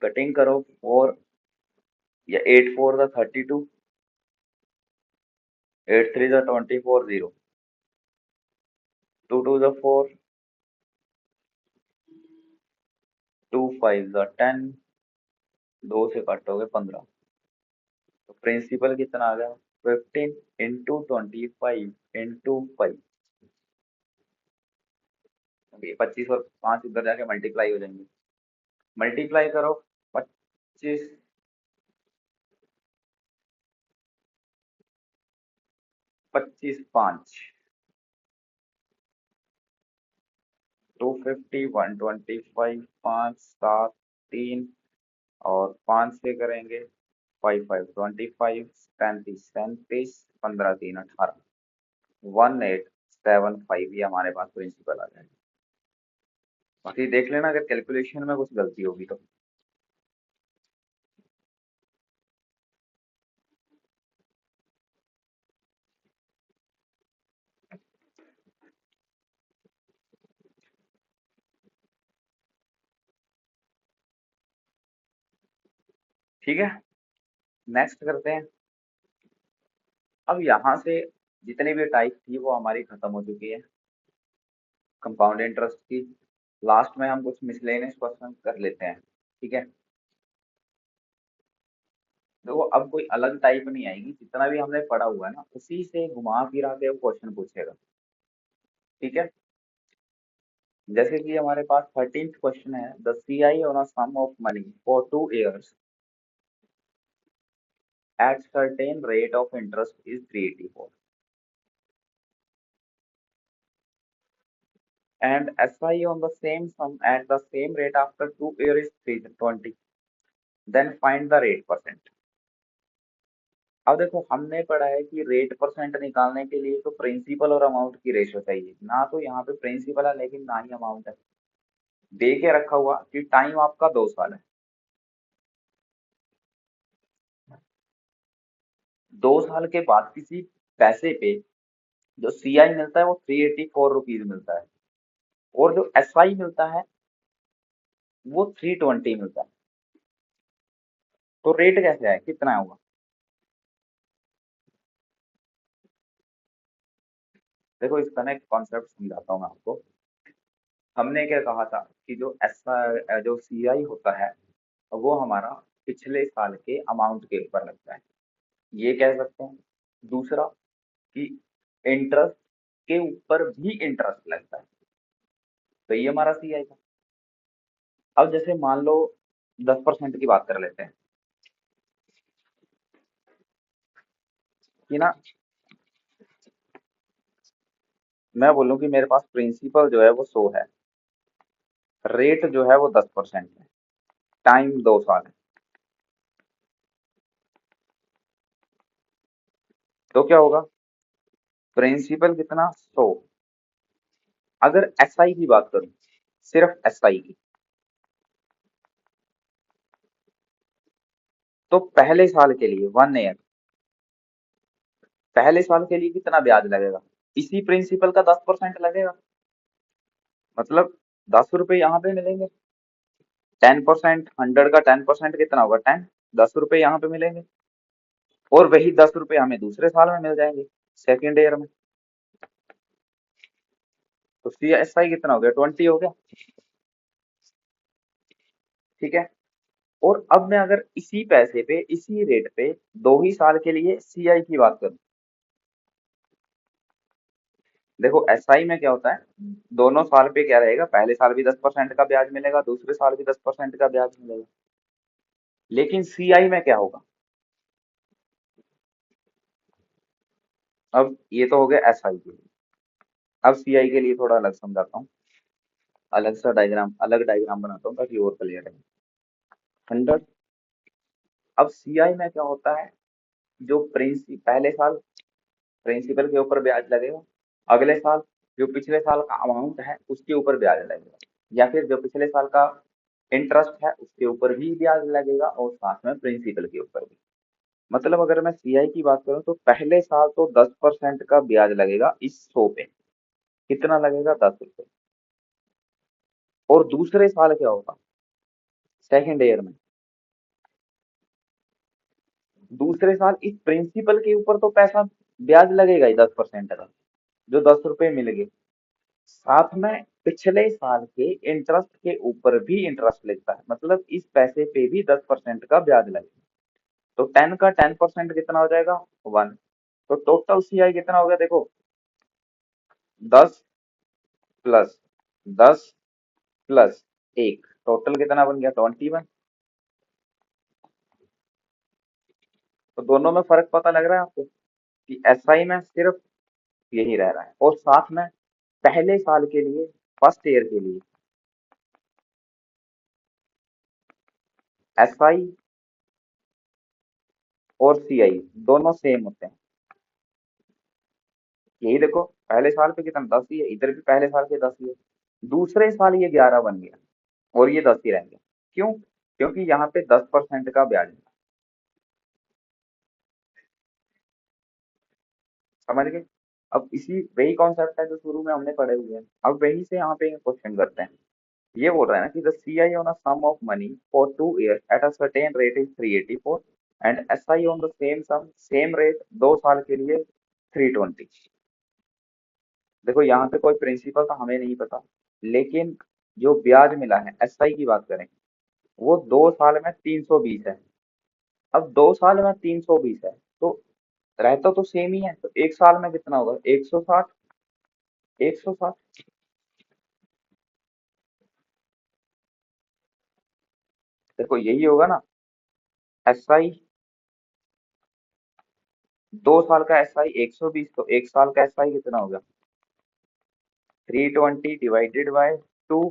कटिंग करो 4 या 8 4 का 32, 8 3 का 24 0, 2 2 का 4, 2 5 का 10, 2 से काटोगे 15। तो प्रिंसिपल कितना आ गया 15 इंटू 25 इंटू 5। 25 और 5 उधर जाके मल्टीप्लाई हो जाएंगे, मल्टीप्लाई करो 25 25 5, 250 125, 5 7 3, और 5 से करेंगे 5 5 25, 35 37, 15 3 18, 1875 ये हमारे पास प्रिंसिपल आ जाएगा। बाकी देख लेना अगर कैलकुलेशन में कुछ गलती होगी तो। ठीक है, नेक्स्ट करते हैं। अब यहाँ से जितनी भी टाइप थी वो हमारी खत्म हो चुकी है कंपाउंड इंटरेस्ट की। लास्ट में हम कुछ मिसलेनियस क्वेश्चन कर लेते हैं, ठीक है। देखो अब कोई अलग टाइप नहीं आएगी, जितना भी हमने पढ़ा हुआ है ना उसी से घुमा फिरा के वो क्वेश्चन पूछेगा, ठीक है। जैसे कि हमारे पास 13th क्वेश्चन है, the CI on a sum of money for 2 years at certain rate of interest is 384 and SI on the same sum at the same rate after 2 years is 320, then find the rate percent। अब देखो हमने पढ़ा है कि rate percent निकालने के लिए तो प्रिंसिपल और अमाउंट की रेशो चाहिए, ना तो यहाँ पे प्रिंसिपल है लेकिन ना ही अमाउंट है। दे के रखा हुआ कि टाइम आपका 2 साल है, 2 साल के बाद किसी पैसे पे जो सीआई मिलता है वो 384 रुपीज मिलता है, और जो एसआई मिलता है वो 320 मिलता है। तो रेट कैसे है, कितना होगा? देखो इसका ना एक कॉन्सेप्ट समझाता हूँ मैं आपको। हमने क्या कहा था कि जो सीआई होता है वो हमारा पिछले साल के अमाउंट के ऊपर लगता है, ये कह सकते हैं। दूसरा कि इंटरेस्ट के ऊपर भी इंटरेस्ट लगता है, तो ये हमारा सीआई था। अब जैसे मान लो 10% की बात कर लेते हैं कि ना, मैं बोलूँ कि मेरे पास प्रिंसिपल जो है वो 100 है, रेट जो है वो 10% है, टाइम 2 साल है, तो क्या होगा? प्रिंसिपल कितना? 100। अगर एसआई की बात करूं, सिर्फ एसआई की, तो पहले साल के लिए 1 ईयर, पहले साल के लिए कितना ब्याज लगेगा? इसी प्रिंसिपल का 10% लगेगा, मतलब 10 रुपए यहाँ पे मिलेंगे। 10%, 100 का 10% कितना होगा? 10, 10 रुपए यहाँ पे मिलेंगे, और वही 10 रुपए हमें दूसरे साल में मिल जाएंगे, सेकेंड ईयर में। तो सी एस आई कितना हो गया? 20 हो गया, ठीक है। और अब मैं अगर इसी पैसे पे, इसी रेट पे 2 ही साल के लिए सीआई की बात करूं, देखो एसआई में क्या होता है, दोनों साल पे क्या रहेगा, पहले साल भी 10% का ब्याज मिलेगा, दूसरे साल भी 10% का ब्याज मिलेगा। लेकिन सीआई में क्या होगा? अब ये तो हो गया एसआई के लिए, अब सीआई के लिए थोड़ा अलग समझाता हूँ, अलग सा डायग्राम, अलग डायग्राम बनाता हूँ ताकि और क्लियर है। 100। अब सीआई में क्या होता है, जो पहले साल प्रिंसिपल के ऊपर ब्याज लगेगा, अगले साल जो पिछले साल का अमाउंट है उसके ऊपर ब्याज लगेगा, या फिर जो पिछले साल का इंटरेस्ट है उसके ऊपर भी ब्याज लगेगा, और साथ में प्रिंसिपल के ऊपर भी। मतलब अगर मैं सीआई की बात करूं तो पहले साल तो 10% का ब्याज लगेगा इस 100 पे, कितना लगेगा? 10 रुपए। और दूसरे साल क्या होगा, सेकेंड ईयर में, दूसरे साल इस प्रिंसिपल के ऊपर तो पैसा ब्याज लगेगा ही 10% का, जो 10 रुपए मिल गए, साथ में पिछले साल के इंटरेस्ट के ऊपर भी इंटरेस्ट लगता है, मतलब इस पैसे पे भी 10% का ब्याज लगेगा। तो 10 का 10% कितना हो जाएगा? 1। तो टोटल सीआई कितना हो गया देखो, 10 प्लस 10 प्लस 1, टोटल कितना बन गया? 21। तो दोनों में फर्क पता लग रहा है आपको कि एसआई में सिर्फ यही रह रहा है, और साथ में पहले साल के लिए, फर्स्ट ईयर के लिए एसआई और सीआई दोनों सेम होते हैं। यही देखो, पहले साल पे कितना? 10 ही है, इधर भी पहले साल के 10 ही है, दूसरे साल ये 11 बन गया, और ये 10 ही रह गया। क्यों? क्योंकि यहाँ पे 10% का ब्याज है, समझ गए? अब इसी वही कॉन्सेप्ट है जो शुरू में हमने पढ़े हुए हैं, अब वहीं से यहाँ पे क्वेश्चन करते हैं। ये बोल रहा है ना कि the CI on a sum of money for 2 years at a certain rate is 384 and SI on the same sum same rate 2 साल के लिए 320। देखो यहाँ पे कोई प्रिंसिपल तो हमें नहीं पता, लेकिन जो ब्याज मिला है SI की बात करें, वो 2 साल में 320 है। अब 2 साल में 320 है तो रहता तो सेम ही है, तो 1 साल में कितना होगा? 160। 160। देखो यही होगा ना। SI 2 साल का SI 120, तो 1 साल का SI कितना होगा? 320 डिवाइडेड बाय 2,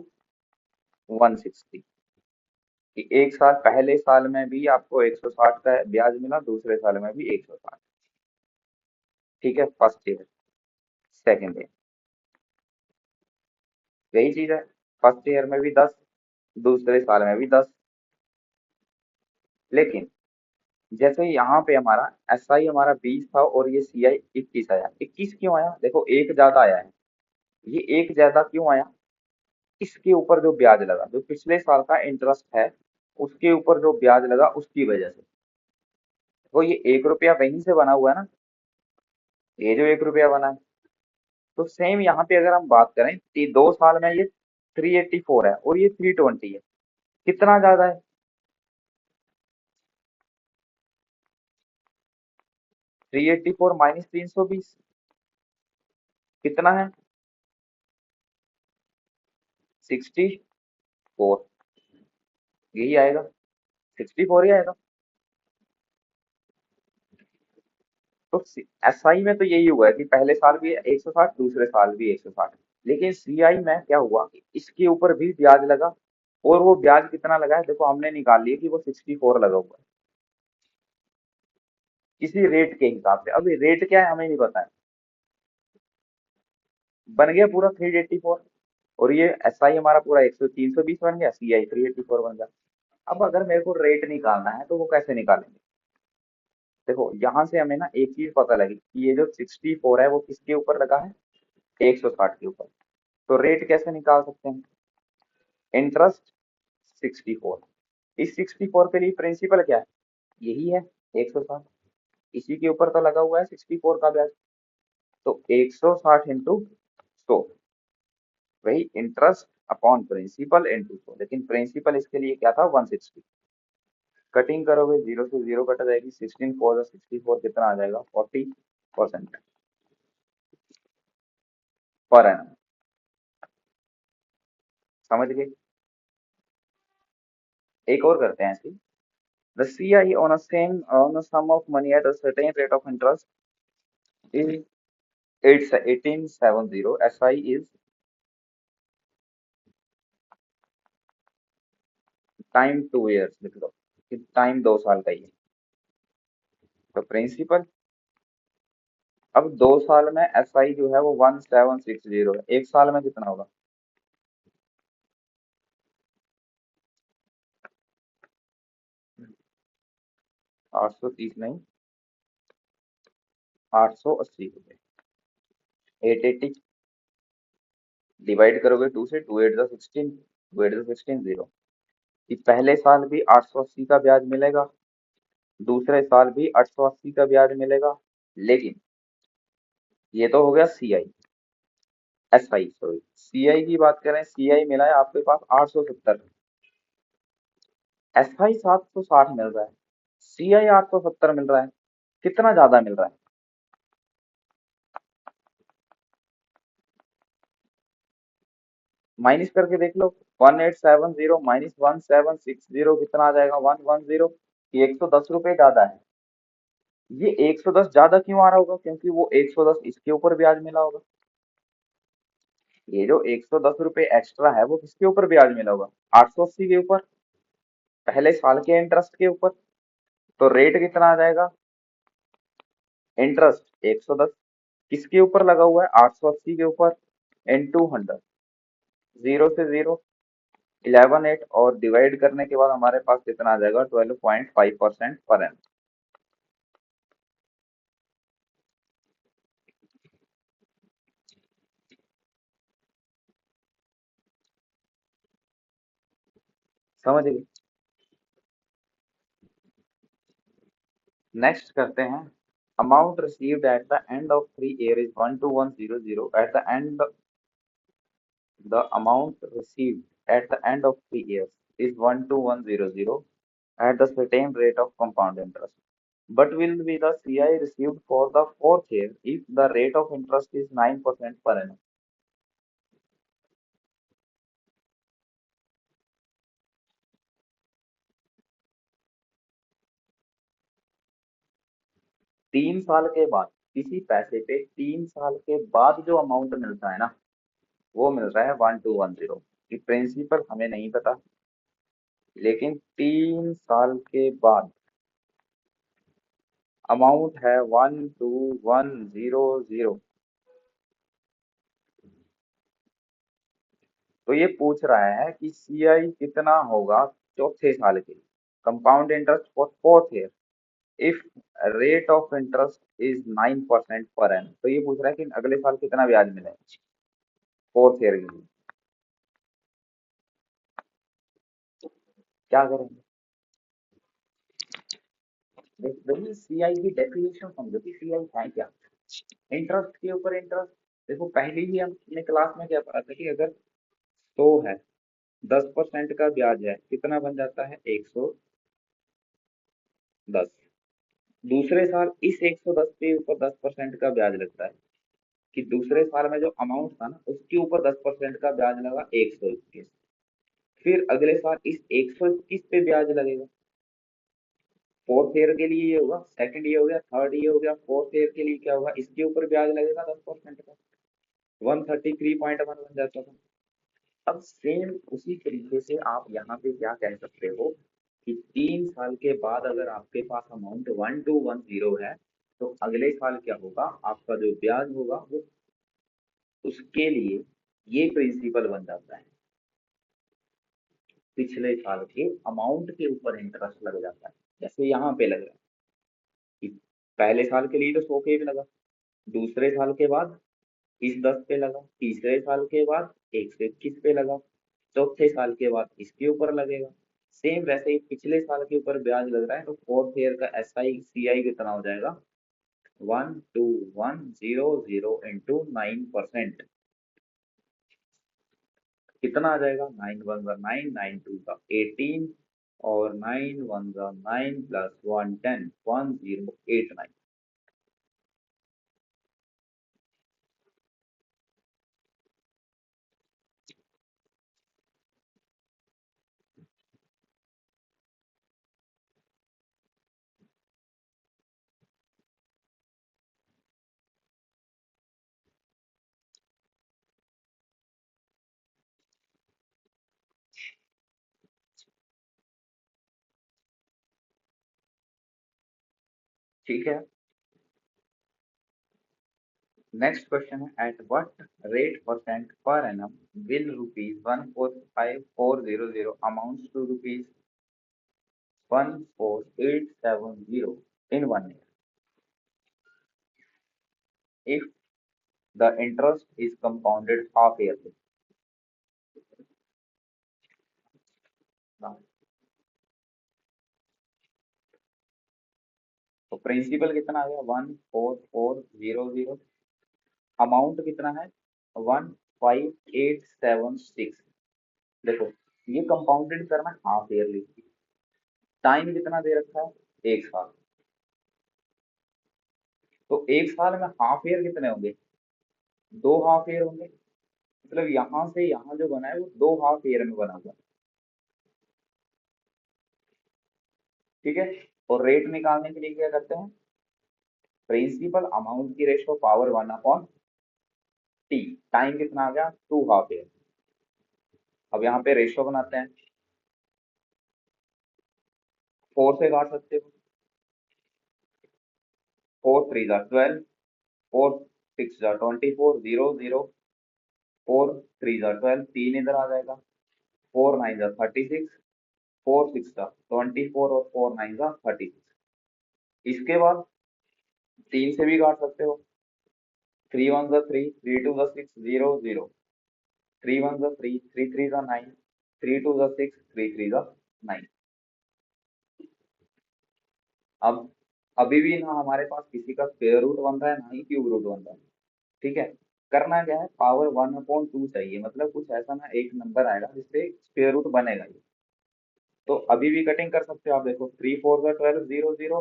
160। कि 1 साल पहले साल में भी आपको 160 का ब्याज मिला, दूसरे साल में भी 160। ठीक है, फर्स्ट ईयर। सेकेंड ईयर यही चीज है, फर्स्ट ईयर में भी 10, दूसरे साल में भी 10। लेकिन जैसे यहाँ पे हमारा SI हमारा 20 था और ये CI 21 आया। 21 क्यों आया? देखो एक ज्यादा आया है। ये एक ज्यादा क्यों आया? इसके ऊपर जो ब्याज लगा, जो पिछले साल का इंटरेस्ट है, उसके ऊपर जो ब्याज लगा उसकी वजह से। तो ये 1 रुपया वहीं से बना हुआ है ना, ये जो 1 रुपया बना है। तो सेम यहाँ पे अगर हम बात करें कि 2 साल में ये 384 है और ये 320 है, कितना ज्यादा है? 384 माइनस 320 कितना है? 64। यही आएगा, 64 ही आएगा। तो SI में तो यही हुआ है कि पहले साल भी 160, दूसरे साल भी 160। लेकिन CI में क्या हुआ कि इसके ऊपर भी ब्याज लगा, और वो ब्याज कितना लगा है देखो, हमने निकाल लिया कि वो 64 लगा हुआ है किसी रेट के हिसाब से। अभी रेट क्या है हमें नहीं पता है, बन गया पूरा 384। और ये SI हमारा पूरा 320 बन गया, CI 384 बन गया। अब अगर मेरे को रेट निकालना है तो वो कैसे निकालेंगे? देखो यहाँ से हमें ना एक चीज पता लगी कि ये जो 64 है वो किसके ऊपर लगा है? 160 के ऊपर। तो रेट कैसे निकाल सकते हैं? इंटरेस्ट 64, इस 64 के लिए प्रिंसिपल क्या है? यही है, 160। इसी के ऊपर तो लगा हुआ है 64 का ब्याज। तो 160 इंटू 100, वही इंटरेस्ट अपॉन प्रिंसिपल इंटू 100। लेकिन प्रिंसिपल इसके लिए क्या था? 160। कटिंग करोगे, जीरो से जीरो कट जाएगी, 16 4 64 कितना आ जाएगा? 40% पर एनम। समझ गए? एक और करते हैं ऐसी। The CI on a sum of money at a certain rate of interest is 1870। SI is time 2 years लिख लो कि टाइम 2 साल का ही है। तो प्रिंसिपल, अब 2 साल में SI जो है वो 1760 है, 1 साल में कितना होगा? 830 नहीं, 880 रुपये। 880 डिवाइड करोगे 2 से, 2 8 16, 2 8 16 0। कि पहले साल भी 880 का ब्याज मिलेगा, दूसरे साल भी 880 का ब्याज मिलेगा। लेकिन ये तो हो गया CI। SI सॉरी, CI की बात करें, CI मिला है आपके पास 870, SI 760 मिल रहा है, CI 870 मिल रहा है। कितना ज्यादा मिल रहा है? माइनस करके देख लो। 1870 माइनस 1760 कितना आ जाएगा? 110। ये 110 रुपये ज्यादा है। ये 110 ज्यादा क्यों आ रहा होगा? क्योंकि वो 110 इसके ऊपर ब्याज मिला होगा। ये जो 110 रुपये एक्स्ट्रा है वो किसके ऊपर ब्याज मिला होगा? 880 के ऊपर, पहले साल के इंटरेस्ट के ऊपर। तो रेट कितना आ जाएगा? इंटरेस्ट 110 किसके ऊपर लगा हुआ है? 880 के ऊपर, इन 200, जीरो से जीरो 11 8, और डिवाइड करने के बाद हमारे पास कितना आ जाएगा? 12.5% पर एन। समझ गए? नेक्स्ट करते हैं। Amount received eight the end of 3 year is 12100 eight the and the amount received at the end of 3 years is 12100 at the certain rate of compound interest. But will be the CI received for the fourth year if the rate of interest is 9% per annum? 3 साल के बाद किसी पैसे पे 3 साल के बाद जो अमाउंट मिलता है ना, वो मिल रहा है 1210 की। प्रिंसिपल हमें नहीं पता, लेकिन 3 साल के बाद अमाउंट है 12100। तो ये पूछ रहा है कि सीआई कितना होगा चौथे साल के लिए, compound interest for fourth year if rate of interest is 9% पर एन। तो ये पूछ रहा है कि अगले साल कितना ब्याज मिलेगा फोर्थ ईयर के लिए। क्या करेंगे? देखिए सीआई की डेफिनेशन समझो कि सीआई है क्या। इंटरेस्ट के ऊपर इंटरेस्ट। देखो पहले ही हमने क्लास में क्या पढ़ा था कि अगर 100 है, 10% का ब्याज है, कितना बन जाता है 110। दूसरे साल इस 110 के ऊपर 10% का ब्याज लगता है, कि दूसरे साल में जो अमाउंट था ना उसके ऊपर 10% का ब्याज लगा 121। फिर अगले साल इस 121 पे ब्याज लगेगा। फोर्थ ईयर के लिए ये होगा, सेकंड ईयर हो गया, थर्ड ईयर हो गया, फोर्थ ईयर के लिए क्या होगा, इसके ऊपर ब्याज लगेगा 10% का। 133.1 बन जाता था। अब सेम उसी तरीके से आप यहाँ पे क्या कह सकते हो कि 3 साल के बाद अगर आपके पास अमाउंट 1210 है, तो अगले साल क्या होगा, आपका जो ब्याज होगा वो उसके लिए ये प्रिंसिपल बन जाता है, पिछले साल के अमाउंट के ऊपर इंटरेस्ट लग जाता है। जैसे यहाँ पे लग रहा है कि पहले साल के लिए तो 100 के भी लगा, दूसरे साल के बाद इस 10 पे लगा, तीसरे साल के बाद 121 पे लगा, चौथे साल के बाद इसके ऊपर लगेगा। सेम वैसे ही पिछले साल के ऊपर ब्याज लग रहा है, तो फोर्थ ईयर का एस आई सी आई कितना हो जाएगा, 12100 इंटू 9%। कितना आ जाएगा, 9 वन ज़ा 9, 9 टू ज़ा 18, और 9 वन ज़ा 9 प्लस 110, 1089। ठीक है। नेक्स्ट क्वेश्चन है, at what rate percent per annum will rupees 145,400 amounts to rupees 14870 in 1 year if the interest is compounded half yearly? तो प्रिंसिपल कितना आ गया, 14400। अमाउंट कितना है, 15876। देखो ये कंपाउंडेड करना हाफ ईयरली। टाइम कितना दे रखा है, 1 साल। तो 1 साल में हाफ ईयर कितने होंगे, 2 हाफ ईयर होंगे। मतलब यहाँ से यहाँ जो बना है वो 2 हाफ ईयर में बना हुआ है। ठीक है। और रेट निकालने के लिए क्या करते हैं, प्रिंसिपल अमाउंट की रेशो पावर 1/टी। टाइम कितना आ गया, 2 हाफ ईयर। अब यहाँ पे रेशो बनाते हैं, 4 से काट सकते हो, 4 3 ज़ा 12, 4 6 ज़ा 24, 0 0, 4 3 ज़ा 12, 3 इधर आ जाएगा, 4 9 ज़ा 36, 4 6 ज़ा 24 और 4 9 ज़ा 36। इसके बाद 3 से भी काट सकते हो, 3 1 ज़ा 3, 3 2 ज़ा 6, 0 0, 3 1 ज़ा 3, 3 3 ज़ा 9, 3 2 ज़ा 6, 3 3 ज़ा 9। अब अभी भी ना हमारे पास किसी का स्क्वायर रूट बन रहा है, ना ही क्यूब रूट बन रहा है। ठीक है, करना क्या है, पावर 1/2 चाहिए, मतलब कुछ ऐसा ना एक नंबर आएगा जिससे स्क्वायर रूट बनेगा ये। तो अभी भी कटिंग कर सकते हो आप, देखो 3 4 12 0 0,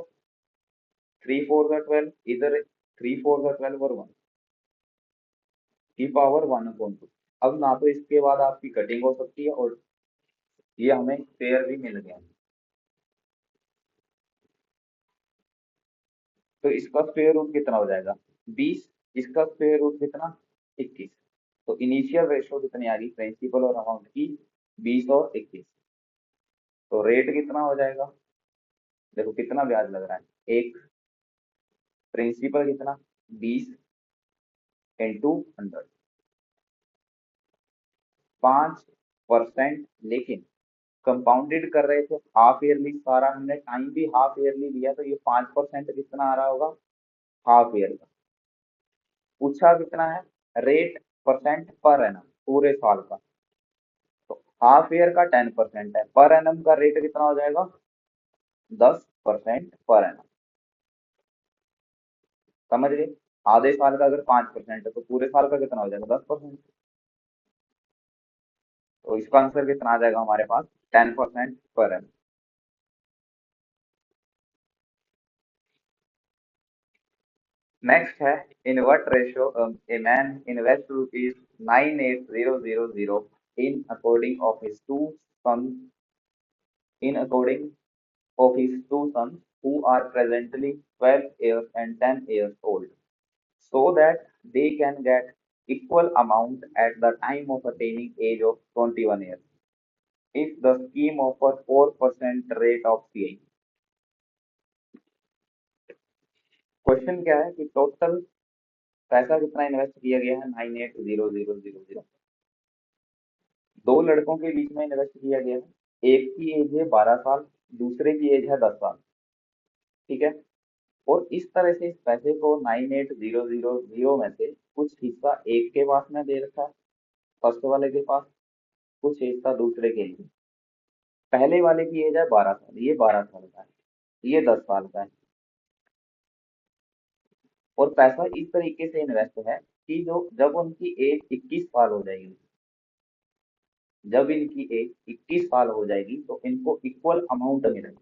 3 4 12, इधर 3 4 12 और 1 की पावर 1/2। अब ना तो इसके बाद आपकी कटिंग हो सकती है, और ये हमें पेयर भी मिल गया। तो इसका स्क्वायर रूट कितना हो जाएगा, 20। इसका स्क्वायर रूट कितना, 21। तो इनिशियल रेशो कितनी आ गई प्रिंसिपल और अमाउंट की, 20 और 21। तो रेट कितना हो जाएगा, देखो कितना ब्याज लग रहा है, एक प्रिंसिपल कितना, 20 × 100, 5%। लेकिन कंपाउंडेड कर रहे थे हाफ ईयरली, सारा हमने टाइम भी हाफ ईयरली लिया, तो ये 5% कितना आ रहा होगा, हाफ ईयर का। पूछा कितना है, रेट परसेंट पर एनम, पूरे साल का। तो हाफ ईयर का 10% है, पर एनम का रेट कितना हो जाएगा, 10% पर एनम। समझ गए, आधे साल का अगर 5% है तो पूरे साल का कितना हो जाएगा, 10%। तो इसका आंसर कितना आ जाएगा हमारे पास, 10% पर एनम। नेक्स्ट है, in what ratio a man invest ₹98,000 in according of his two son, in according of his two sons who are presently 12 years and 10 years old, so that they can get equal amount at the time of attaining age of 21 years. If the scheme offers 4% rate of CI, question क्या है कि total पैसा कितना invest किया गया है, 98,000। दो लड़कों के बीच में इन्वेस्ट किया गया है, एक की एज है 12 साल, दूसरे की एज है 10 साल। ठीक है, और इस तरह से इस पैसे को 98,000 में से कुछ हिस्सा एक के पास में दे रखा है, फर्स्ट वाले के पास, कुछ हिस्सा दूसरे के लिए। पहले वाले की एज है 12 साल, ये 12 साल का है, ये 10 साल का है। और पैसा इस तरीके से इन्वेस्ट है कि जो जब उनकी एज 21 साल हो जाएगी, जब इनकी एज 21 साल हो जाएगी तो इनको इक्वल अमाउंट मिलेगा,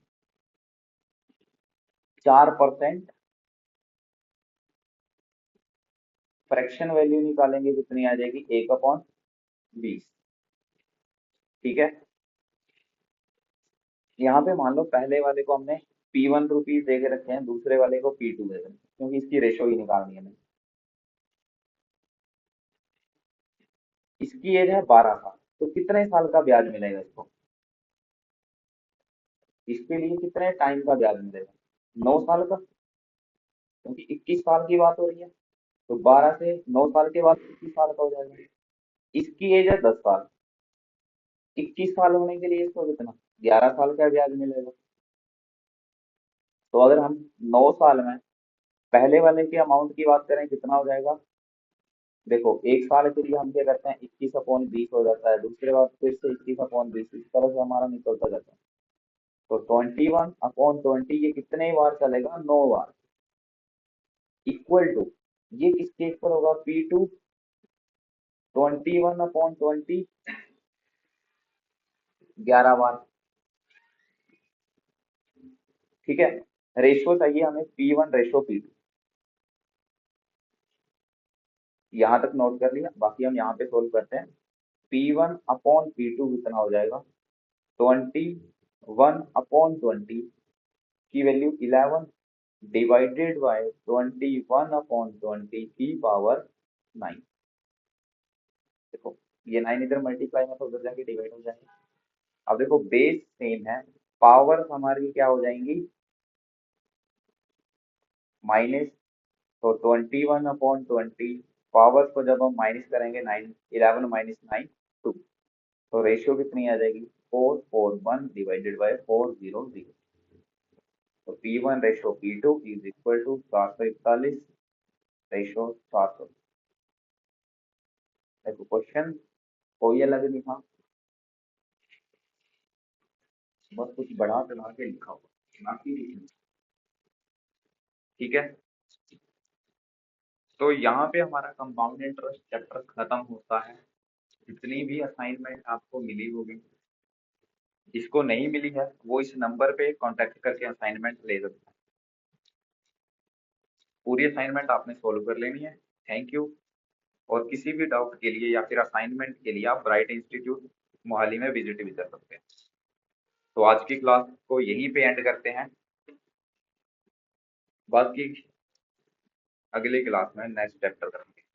4%। फ्रैक्शन वैल्यू निकालेंगे कितनी आ जाएगी, 1/20। ठीक है, यहाँ पे मान लो पहले वाले को हमने P1 रुपीज दे के रखे हैं, दूसरे वाले को P2 दे रखे हैं, क्योंकि इसकी रेशो ही निकालनी है हमें। इसकी एज है 12 साल, तो कितने साल का ब्याज मिलेगा इसको, इसके लिए कितने टाइम का ब्याज मिलेगा, 9 साल का, क्योंकि 21 साल की बात हो रही है। तो 12 से 9 साल के बाद 21 साल का हो जाएगा। इसकी एज है 10 साल, 21 साल होने के लिए इसको कितना, 11 साल का ब्याज मिलेगा। तो अगर हम 9 साल में पहले वाले के अमाउंट की बात करें, कितना हो जाएगा, देखो एक साल के लिए हम क्या करते हैं, 21/20 हो जाता है, दूसरे बार फिर से 21/20, इस तरह से हमारा निकलता जाता है। तो 21/20 ये कितने बार चलेगा, 9 बार, इक्वल टू, ये किसके इक्वल होगा, P2, 21/20, 11 बार। ठीक है, रेशो चाहिए हमें P1:P2, यहाँ तक नोट कर लिया, बाकी हम यहाँ पे सोल्व करते हैं। P1/P2 कितना हो जाएगा, 21/20 की वैल्यू 11 डिवाइडेड बाय 21/20 की पावर 9। देखो ये 9 इधर मल्टीप्लाई में, तो उधर जाके डिवाइड हो जाएंगे। अब देखो बेस सेम है, पावर हमारी क्या हो जाएंगी, माइनस। तो 21/20, पावर को जब हम माइनस करेंगे, 9, 11 माइनस 9, 2। तो रेशियो कितनी आ जाएगी, 441 डिवाइडेड बाय 400। तो P1:P2 is equal to 441 ratio 400। देखो क्वेश्चन कोई अलग नहीं था, बस कुछ बढ़ा चढ़ा के लिखा हुआ, बाकी नहीं। ठीक है, तो यहाँ पे हमारा कंपाउंड इंटरेस्ट चैप्टर खत्म होता है। जितनी भी असाइनमेंट आपको मिली होगी, जिसको नहीं मिली है वो इस नंबर पे कांटेक्ट करके असाइनमेंट ले सकता है। पूरी असाइनमेंट आपने सोल्व कर लेनी है। Thank you. और किसी भी डाउट के लिए या फिर असाइनमेंट के लिए आप ब्राइट इंस्टीट्यूट मोहाली में विजिट भी कर सकते हैं। तो आज की क्लास को यहीं पे एंड करते हैं। बाकी अगली क्लास में नेक्स्ट चैप्टर करेंगे।